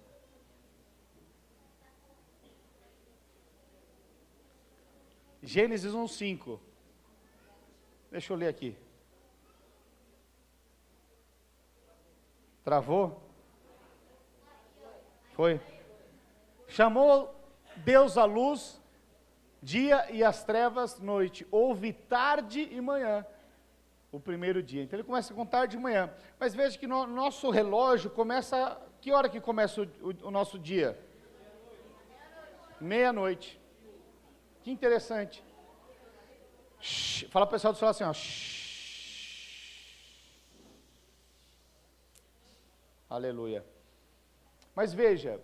Gênesis 1:5. Deixa eu ler aqui. Travou? Foi? Chamou Deus a luz, dia e as trevas, noite. Houve tarde e manhã, o primeiro dia. Então ele começa com tarde e manhã. Mas veja que no nosso relógio começa, que hora que começa o nosso dia? Meia-noite. Que interessante. Fala para o pessoal do celular assim, ó. Aleluia. Mas veja,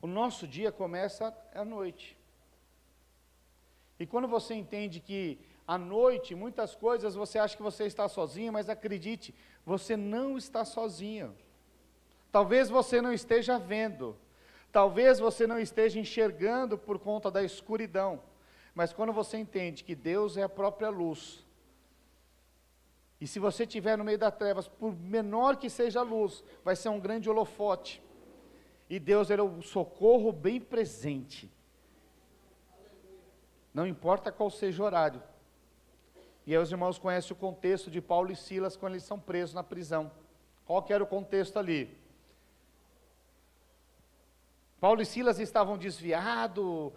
o nosso dia começa à noite. E quando você entende que à noite, muitas coisas, você acha que você está sozinho, mas acredite, você não está sozinho. Talvez você não esteja vendo, talvez você não esteja enxergando por conta da escuridão, mas quando você entende que Deus é a própria luz, e se você estiver no meio das trevas, por menor que seja a luz, vai ser um grande holofote, e Deus é o socorro bem presente, não importa qual seja o horário. E aí os irmãos conhecem o contexto de Paulo e Silas, quando eles são presos na prisão. Qual que era o contexto ali? Paulo e Silas estavam desviados,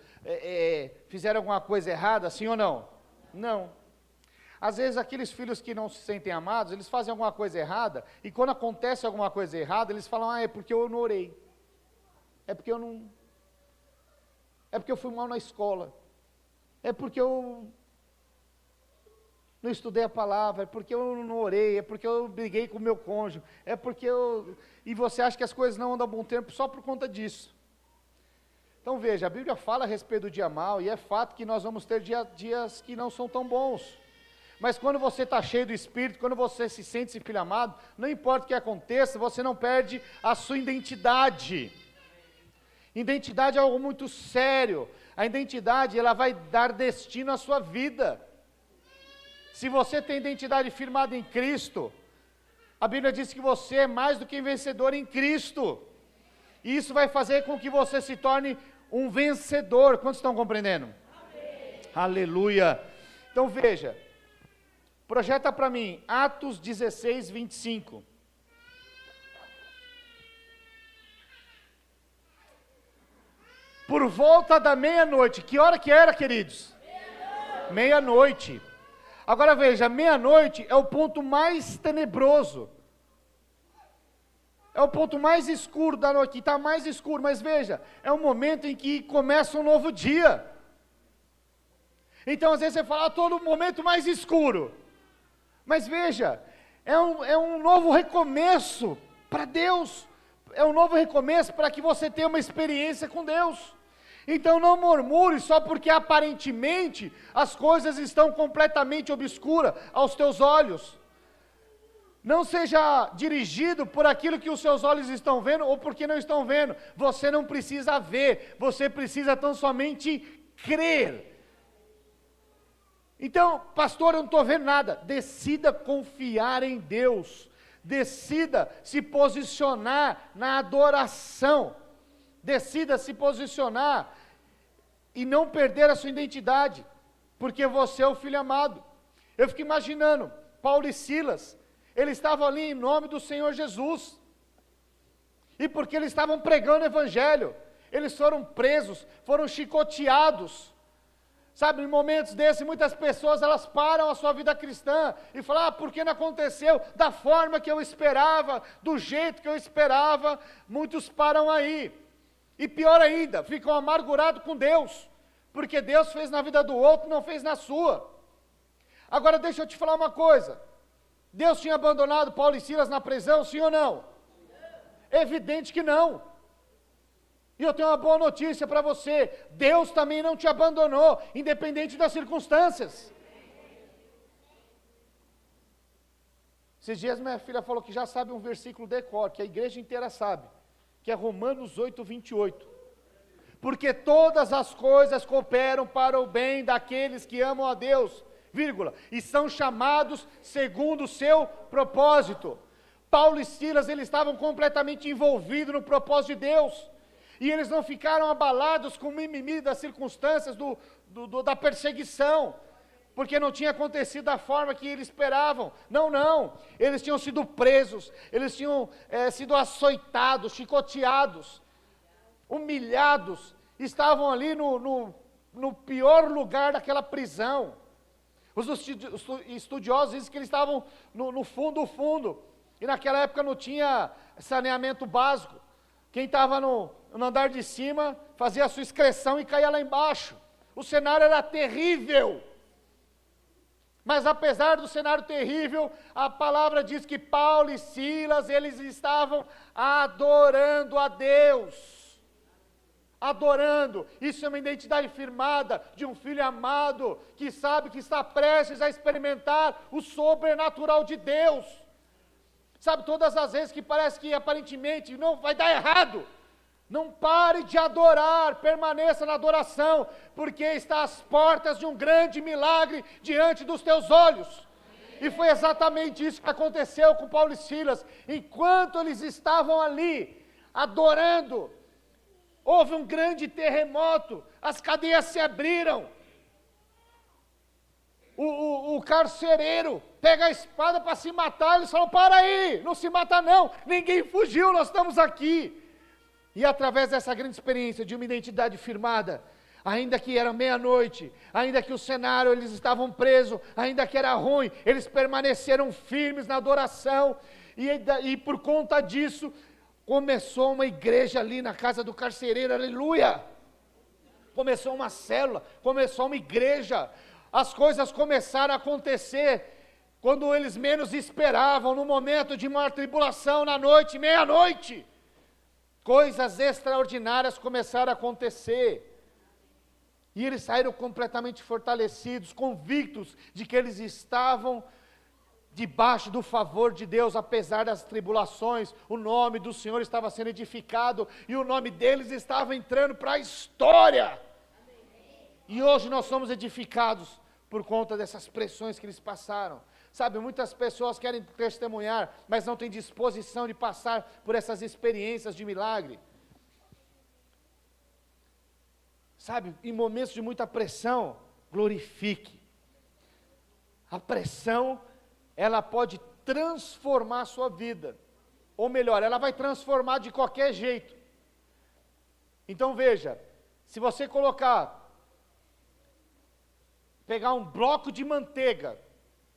fizeram alguma coisa errada, sim ou não? Não. Às vezes aqueles filhos que não se sentem amados, eles fazem alguma coisa errada, e quando acontece alguma coisa errada, eles falam, é porque eu não orei, é porque eu fui mal na escola, é porque eu não estudei a palavra, é porque eu não orei, é porque eu briguei com o meu cônjuge, é porque e você acha que as coisas não andam a bom tempo só por conta disso. Então veja, a Bíblia fala a respeito do dia mau, e é fato que nós vamos ter dias que não são tão bons. Mas quando você está cheio do Espírito, quando você se sente esse filho amado, não importa o que aconteça, você não perde a sua identidade. Identidade é algo muito sério. A identidade, ela vai dar destino à sua vida. Se você tem identidade firmada em Cristo, A Bíblia diz que você é mais do que vencedor em Cristo. E isso vai fazer com que você se torne um vencedor. Quantos estão compreendendo? Amém. Aleluia. Então veja, projeta para mim, Atos 16, 25. Por volta da meia-noite, que hora que era, queridos? Meia-noite. Agora veja, meia-noite é o ponto mais tenebroso. É o ponto mais escuro da noite, está mais escuro, mas veja, é um momento em que começa um novo dia. Então às vezes você fala, estou no momento mais escuro. Mas veja, é um novo recomeço para Deus. É um novo recomeço para que você tenha uma experiência com Deus. Então não murmure só porque aparentemente as coisas estão completamente obscuras aos teus olhos. Não seja dirigido por aquilo que os seus olhos estão vendo ou porque não estão vendo. Você não precisa ver, você precisa tão somente crer. Então, pastor, eu não estou vendo nada. Decida confiar em Deus. Decida se posicionar na adoração. Decida se posicionar e não perder a sua identidade, porque você é o filho amado. Eu fico imaginando, Paulo e Silas, eles estavam ali em nome do Senhor Jesus, e porque eles estavam pregando o evangelho, eles foram presos, foram chicoteados. Sabe, em momentos desses, muitas pessoas, elas param a sua vida cristã, e falam, por que não aconteceu da forma que eu esperava, do jeito que eu esperava? Muitos param aí, e pior ainda, ficam amargurados com Deus, porque Deus fez na vida do outro, não fez na sua. Agora deixa eu te falar uma coisa, Deus tinha abandonado Paulo e Silas na prisão, sim ou não? Evidente que não. E eu tenho uma boa notícia para você, Deus também não te abandonou, independente das circunstâncias. Esses dias minha filha falou que já sabe um versículo de cor, que a igreja inteira sabe, que é Romanos 8, 28. Porque todas as coisas cooperam para o bem daqueles que amam a Deus, vírgula, e são chamados segundo o seu propósito. Paulo e Silas, eles estavam completamente envolvidos no propósito de Deus, e eles não ficaram abalados com o mimimi das circunstâncias da perseguição, porque não tinha acontecido da forma que eles esperavam. Não, eles tinham sido presos, eles tinham sido açoitados, chicoteados, humilhados, estavam ali no pior lugar daquela prisão. Os estudiosos dizem que eles estavam no fundo, e naquela época não tinha saneamento básico. Quem estava no andar de cima fazia a sua excreção e caía lá embaixo. O cenário era terrível. Mas apesar do cenário terrível, a palavra diz que Paulo e Silas, eles estavam adorando a Deus. Adorando, isso é uma identidade firmada de um filho amado, que sabe que está prestes a experimentar o sobrenatural de Deus. Sabe, todas as vezes que parece que aparentemente não vai dar errado, não pare de adorar, permaneça na adoração, porque está às portas de um grande milagre diante dos teus olhos. E foi exatamente isso que aconteceu com Paulo e Silas. Enquanto eles estavam ali, adorando, houve um grande terremoto, as cadeias se abriram, o carcereiro pega a espada para se matar, eles falam, para aí, não se mata não, ninguém fugiu, nós estamos aqui. E através dessa grande experiência de uma identidade firmada, ainda que era meia-noite, ainda que o cenário, eles estavam presos, ainda que era ruim, eles permaneceram firmes na adoração, e por conta disso, começou uma igreja ali na casa do carcereiro, aleluia, começou uma célula, começou uma igreja, as coisas começaram a acontecer, quando eles menos esperavam, no momento de maior tribulação, na noite, meia-noite, coisas extraordinárias começaram a acontecer, e eles saíram completamente fortalecidos, convictos de que eles estavam debaixo do favor de Deus, apesar das tribulações, o nome do Senhor estava sendo edificado, e o nome deles estava entrando para a história, e hoje nós somos edificados, por conta dessas pressões que eles passaram, Sabe, muitas pessoas querem testemunhar, mas não têm disposição de passar por essas experiências de milagre. Sabe, em momentos de muita pressão, glorifique. A pressão, ela pode transformar a sua vida. Ou melhor, ela vai transformar de qualquer jeito. Então veja, se você pegar um bloco de manteiga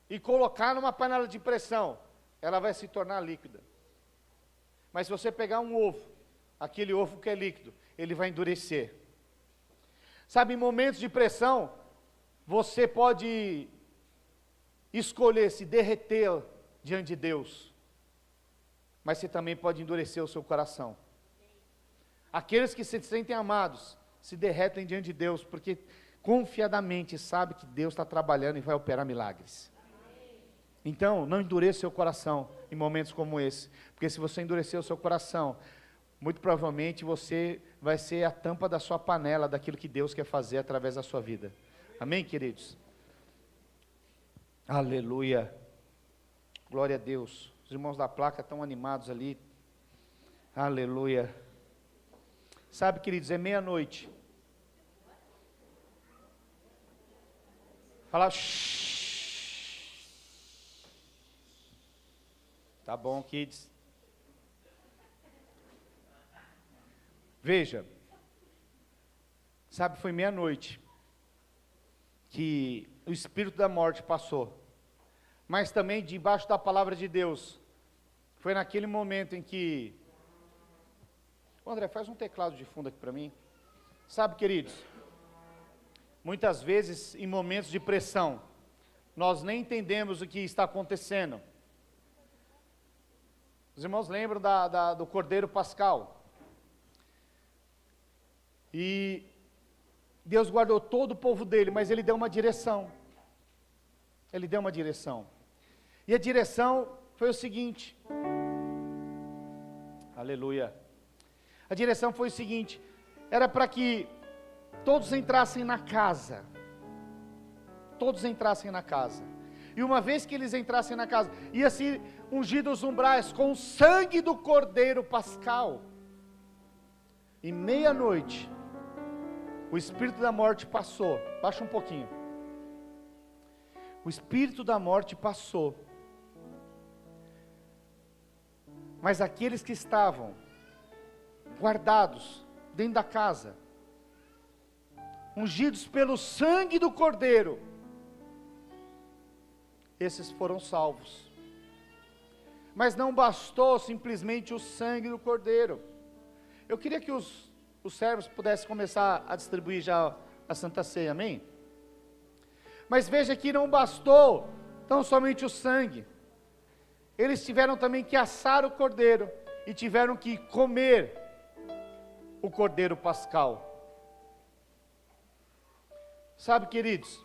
e colocar numa panela de pressão, ela vai se tornar líquida. Mas se você pegar um ovo, aquele ovo que é líquido, ele vai endurecer. Sabe, em momentos de pressão, você pode escolher se derreter diante de Deus, mas você também pode endurecer o seu coração. Aqueles que se sentem amados, se derretem diante de Deus, porque confiadamente sabe que Deus está trabalhando e vai operar milagres. Então, não endureça seu coração em momentos como esse, porque se você endurecer o seu coração, muito provavelmente você vai ser a tampa da sua panela, daquilo que Deus quer fazer através da sua vida. Amém, queridos? Aleluia, glória a Deus. Os irmãos da placa estão animados ali. Aleluia. Sabe, queridos, é meia-noite. Fala, shhh. Tá bom, kids. Veja, sabe, foi meia-noite que o espírito da morte passou, mas também debaixo da palavra de Deus, foi naquele momento em que, André, faz um teclado de fundo aqui para mim. Sabe, queridos, muitas vezes em momentos de pressão, nós nem entendemos o que está acontecendo. Os irmãos lembram do Cordeiro Pascal? E Deus guardou todo o povo dele, mas ele deu uma direção. Ele deu uma direção. E a direção foi o seguinte. Aleluia. A direção foi o seguinte. Era para que todos entrassem na casa. Todos entrassem na casa. E uma vez que eles entrassem na casa, ia se ungir os umbrais com o sangue do Cordeiro Pascal. E meia-noite, o espírito da morte passou. Baixa um pouquinho. O espírito da morte passou. Mas aqueles que estavam guardados dentro da casa, ungidos pelo sangue do Cordeiro, esses foram salvos. Mas não bastou simplesmente o sangue do Cordeiro. Eu queria que os servos pudessem começar a distribuir já a Santa Ceia, amém? Mas veja que não bastou tão somente o sangue. Eles tiveram também que assar o cordeiro e tiveram que comer o Cordeiro Pascal. Sabe, queridos,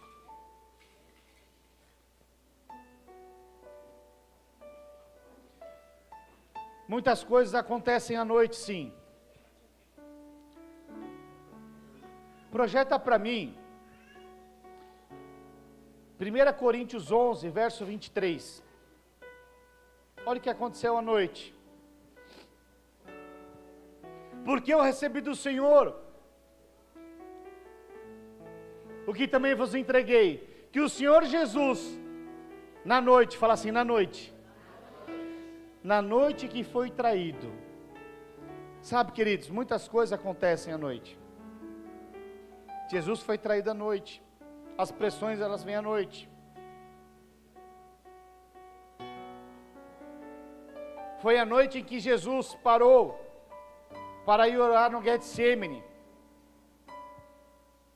muitas coisas acontecem à noite, sim. Projeta para mim 1 Coríntios 11, verso 23. Olha o que aconteceu à noite. Porque eu recebi do Senhor o que também vos entreguei, que o Senhor Jesus, na noite, fala assim, na noite que foi traído. Sabe, queridos, muitas coisas acontecem à noite. Jesus foi traído à noite. As pressões, elas vêm à noite. Foi a noite em que Jesus parou para ir orar no Getsemane.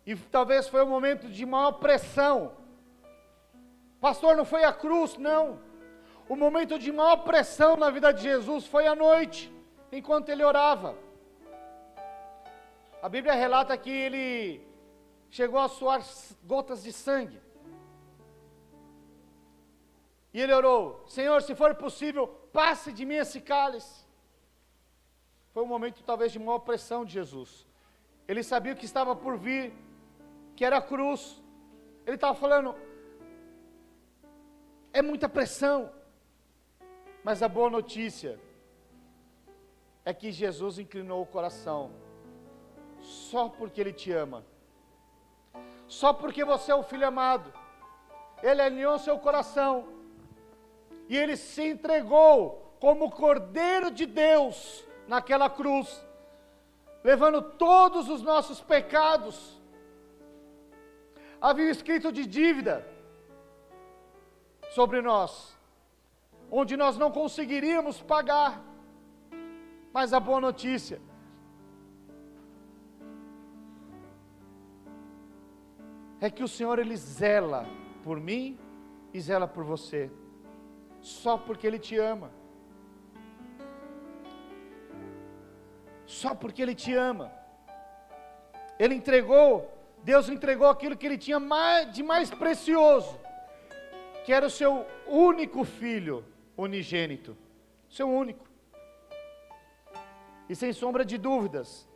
E talvez foi um momento de maior pressão. Pastor, não foi a cruz, não. O momento de maior pressão na vida de Jesus foi à noite, enquanto ele orava. A Bíblia relata que ele chegou a suar gotas de sangue. E ele orou, Senhor, se for possível, passe de mim esse cálice. Foi um momento talvez de maior pressão de Jesus. Ele sabia o que estava por vir, que era a cruz. Ele estava falando, é muita pressão. Mas a boa notícia é que Jesus inclinou o coração, só porque Ele te ama, só porque você é o filho amado, Ele alinhou seu coração, e Ele se entregou como Cordeiro de Deus, naquela cruz, levando todos os nossos pecados. Havia escrito de dívida sobre nós, onde nós não conseguiríamos pagar, mas a boa notícia é que o Senhor, Ele zela por mim e zela por você, só porque Ele te ama, só porque Ele te ama. Deus entregou aquilo que Ele tinha de mais precioso, que era o seu único filho unigênito, seu único. E sem sombra de dúvidas,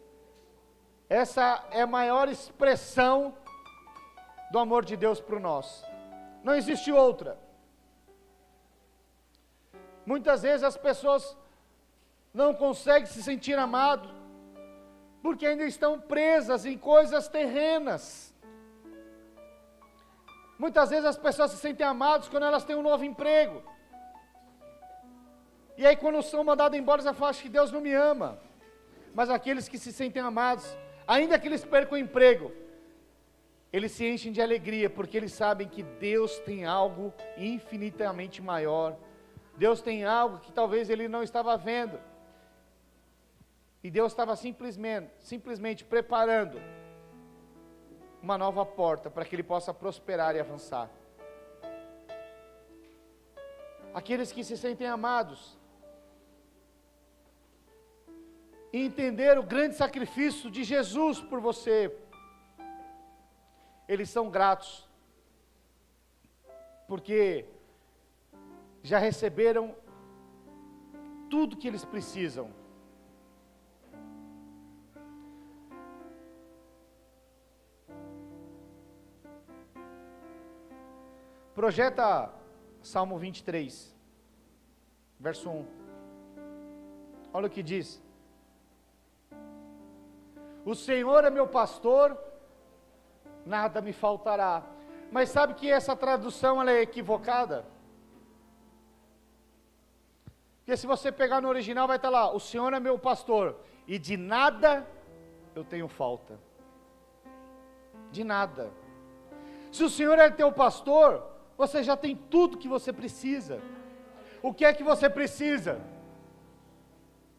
essa é a maior expressão do amor de Deus por nós. Não existe outra. Muitas vezes as pessoas não conseguem se sentir amados, porque ainda estão presas em coisas terrenas. Muitas vezes as pessoas se sentem amadas quando elas têm um novo emprego. E aí quando são mandados embora, elas falam, acho que Deus não me ama. Mas aqueles que se sentem amados, ainda que eles percam o emprego, eles se enchem de alegria, porque eles sabem que Deus tem algo infinitamente maior. Deus tem algo que talvez ele não estava vendo. E Deus estava simplesmente preparando uma nova porta para que ele possa prosperar e avançar. Aqueles que se sentem amados e entender o grande sacrifício de Jesus por você, eles são gratos, porque já receberam tudo que eles precisam. Projeta Salmo 23, verso 1. Olha o que diz. O Senhor é meu pastor, nada me faltará. Mas sabe que essa tradução ela é equivocada? Porque se você pegar no original vai estar lá, o Senhor é meu pastor, e de nada eu tenho falta. De nada. Se o Senhor é teu pastor, você já tem tudo que você precisa. O que é que você precisa?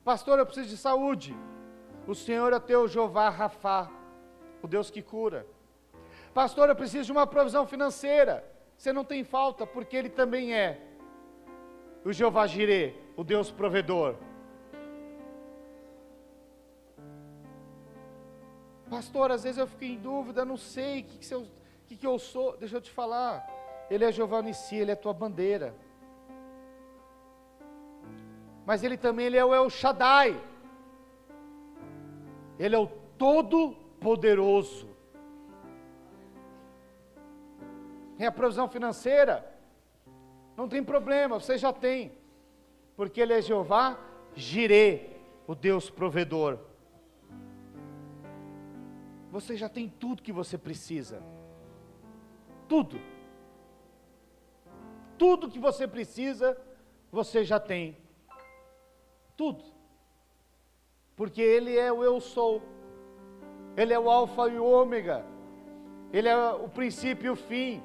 Pastor, eu preciso de saúde. O Senhor é teu Jeová Rafá, o Deus que cura. Pastor, eu preciso de uma provisão financeira. Você não tem falta, porque Ele também é o Jeová Jirê, o Deus provedor. Pastor, às vezes eu fico em dúvida, não sei o que eu sou. Deixa eu te falar. Ele é Jeová Nissi, Ele é tua bandeira. Mas Ele também Ele é o El Shaddai. Ele é o Todo-Poderoso. Tem a provisão financeira? Não tem problema, você já tem. Porque Ele é Jeová Jirê, o Deus provedor. Você já tem tudo que você precisa. Tudo. Tudo que você precisa, você já tem. Tudo. Porque Ele é o Eu Sou. Ele é o Alfa e o Ômega. Ele é o princípio e o fim.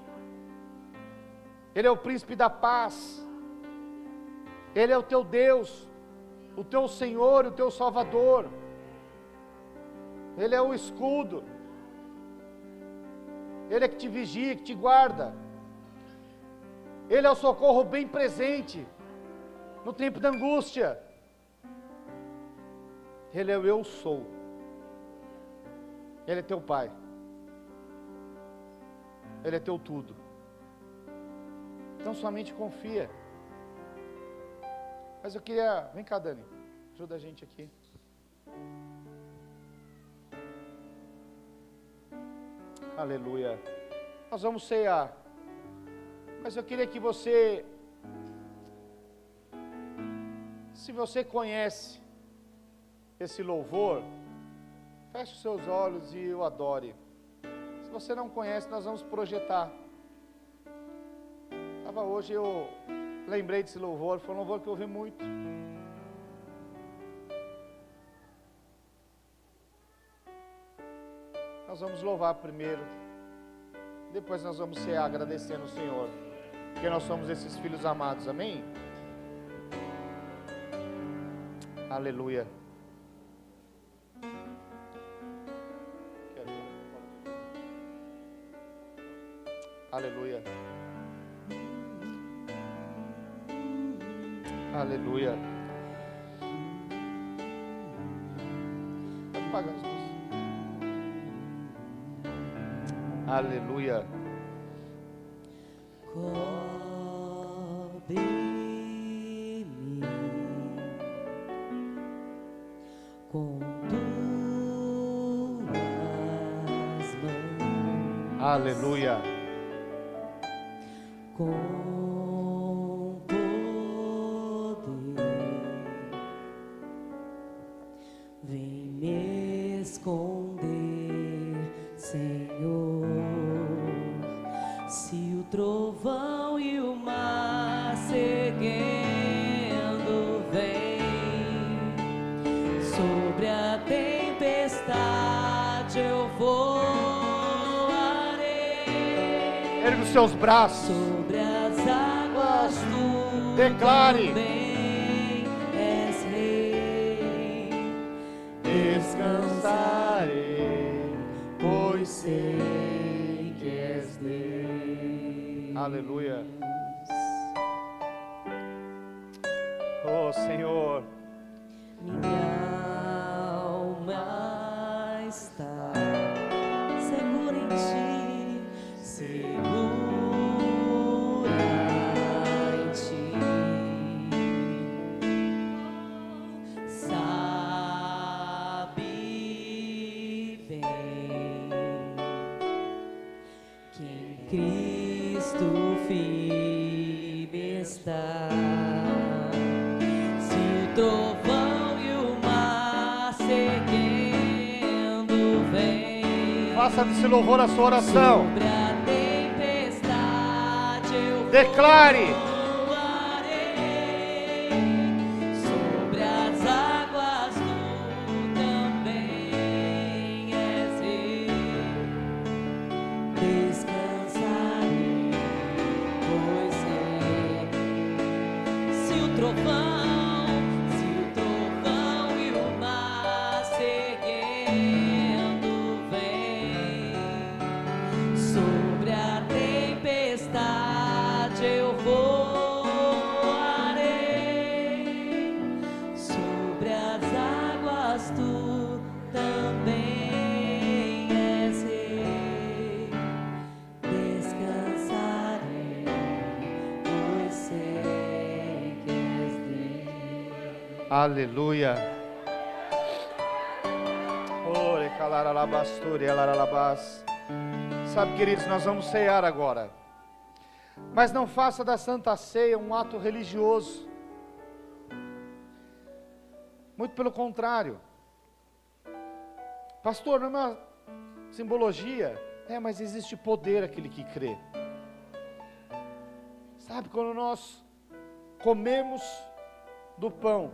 Ele é o príncipe da paz. Ele é o teu Deus, o teu Senhor, o teu Salvador. Ele é o escudo. Ele é que te vigia, que te guarda. Ele é o socorro bem presente no tempo da angústia. Ele é o Eu Sou. Ele é teu Pai. Ele é teu tudo. Então somente confia. Mas eu queria... Vem cá, Dani. Ajuda a gente aqui. Aleluia. Nós vamos cear. Mas eu queria que você, se você conhece esse louvor, feche os seus olhos e o adore. Se você não conhece, nós vamos projetar. Hoje eu lembrei desse louvor, foi um louvor que eu ouvi muito. Nós vamos louvar primeiro, depois nós vamos cear agradecendo o Senhor, porque nós somos esses filhos amados, amém? Aleluia. Aleluia. Aleluia. Pode pagar as luzes. Aleluia. Cobre-me com tuas mãos. Aleluia. Com poder, vem me esconder, Senhor. Se o trovão e o mar seguindo vem, sobre a tempestade eu voarei. Ergue os seus braços. Sobre as águas tu Declare. também és rei. Descansarei, pois sei que és Deus. Aleluia. Oh Senhor, Minha alma está segura em ti, segura em ti. Sabe bem que em Cristo firme está. Se o trovão e o mar seguindo vem, faça desse louvor a sua oração. sobre a tempestade eu Declare. voarei. Sobre as águas tu também és rei. Descansarei, pois sei. Se o trovão e o mar seguindo vem, sobre a tempestade eu voarei. Sobre as águas tu também és rei. Descansarei, pois sei que és Deus. Aleluia. Ore calaralabasture, alaralabás. Sabe, queridos, nós vamos cear agora. Mas não faça da Santa Ceia um ato religioso. Muito pelo contrário. Pastor, não é uma simbologia? É, mas existe poder aquele que crê. Sabe, quando nós comemos do pão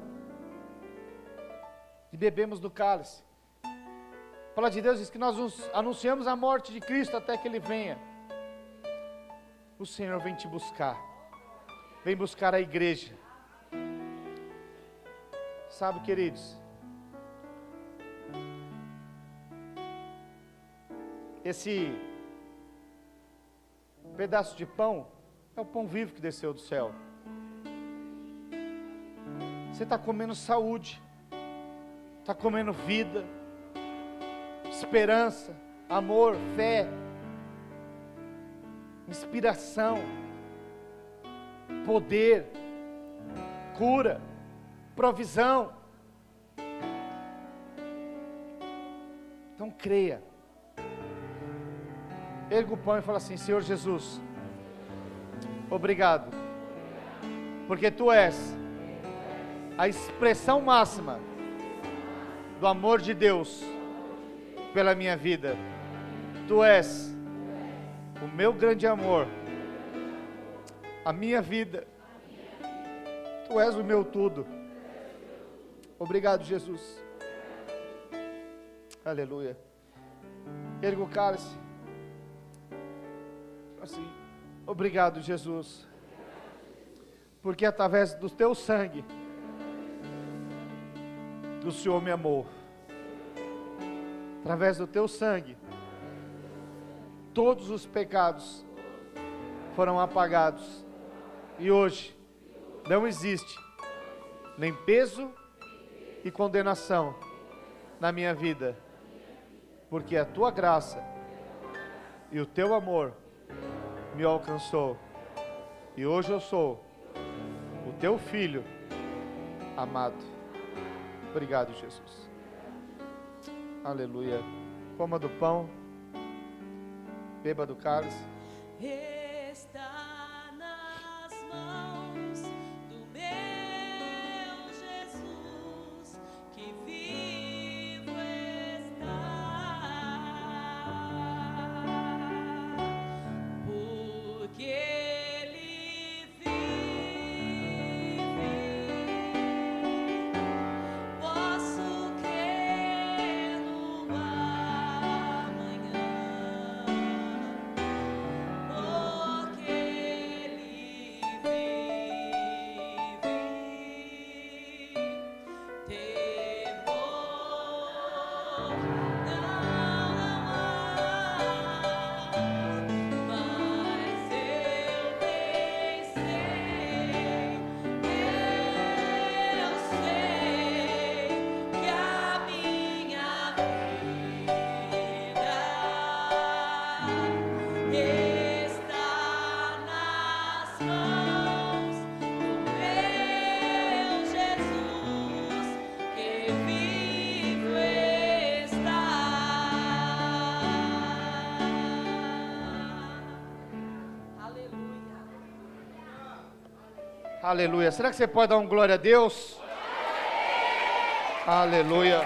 e bebemos do cálice, a palavra de Deus diz que nós anunciamos a morte de Cristo até que Ele venha. O Senhor vem te buscar, vem buscar a igreja. Sabe, queridos, esse pedaço de pão é o pão vivo que desceu do céu. Você está comendo saúde, está comendo vida, esperança, amor, fé, inspiração, poder, cura, provisão. Então creia. Erga o pão e fala assim: Senhor Jesus, Obrigado, porque Tu és a expressão máxima do amor de Deus pela minha vida. Tu és o meu grande amor, a minha vida. Tu és o meu tudo. Obrigado, Jesus. Aleluia. Erga o cálice. Assim, obrigado, Jesus, porque através do Teu sangue o Senhor me amou. Através do Teu sangue todos os pecados foram apagados, e hoje não existe nem peso e condenação na minha vida, porque a Tua graça e o Teu amor me alcançou, e hoje eu sou o Teu filho amado. Obrigado, Jesus. Aleluia. Coma do pão, beba do cálice. Está nas mãos do meu Jesus, que vivo está, porque Ele vive. Posso crer no amanhã, porque Ele vive. Temor não há, mas eu vencerei. Eu sei que a minha vida está nas mãos do meu Jesus, que vivo está. Aleluia. Aleluia. Será que você pode dar um glória a Deus? Aleluia.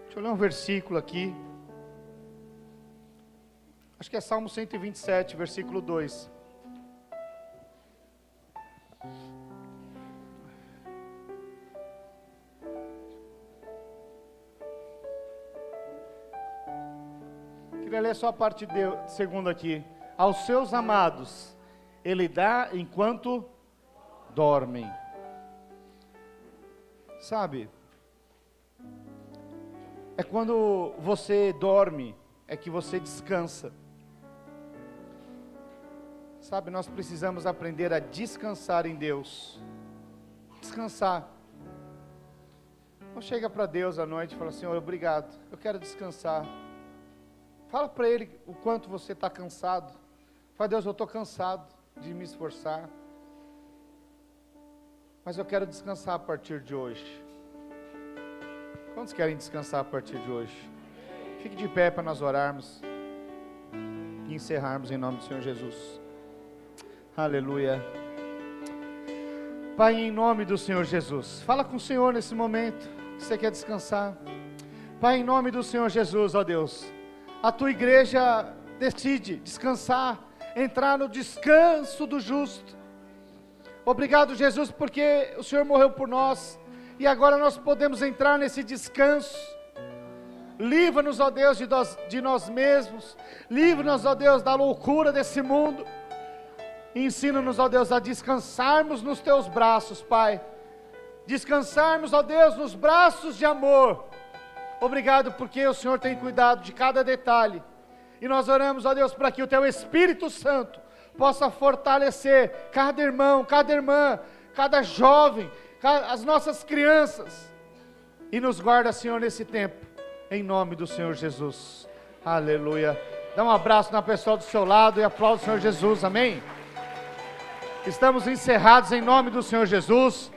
Deixa eu ler um versículo aqui. Acho que é Salmo 127, versículo 2. Queria ler só a parte segunda aqui. Aos seus amados Ele dá enquanto dormem. Sabe, é quando você dorme, é que você descansa. Sabe, nós precisamos aprender a descansar em Deus. Descansar. Não chega para Deus à noite e fala: Senhor, obrigado, eu quero descansar. Fala para Ele o quanto você está cansado. Fala: Deus, eu estou cansado de me esforçar, mas eu quero descansar a partir de hoje. Quantos querem descansar a partir de hoje? Fique de pé para nós orarmos e encerrarmos em nome do Senhor Jesus. Aleluia. Pai, em nome do Senhor Jesus, fala com o Senhor nesse momento que você quer descansar. Pai, em nome do Senhor Jesus, ó Deus, a tua igreja decide descansar, entrar no descanso do justo. Obrigado, Jesus, porque o Senhor morreu por nós e agora nós podemos entrar nesse descanso. Livra-nos, ó Deus, de nós mesmos. Livra-nos, ó Deus, da loucura desse mundo. E ensina-nos, ó Deus, a descansarmos nos teus braços, Pai. Descansarmos, ó Deus, nos braços de amor. Obrigado porque o Senhor tem cuidado de cada detalhe. E nós oramos, ó Deus, para que o teu Espírito Santo possa fortalecer cada irmão, cada irmã, cada jovem, as nossas crianças. E nos guarda, Senhor, nesse tempo. Em nome do Senhor Jesus. Aleluia. Dá um abraço na pessoa do seu lado e aplaude o Senhor Jesus. Amém? Estamos encerrados em nome do Senhor Jesus.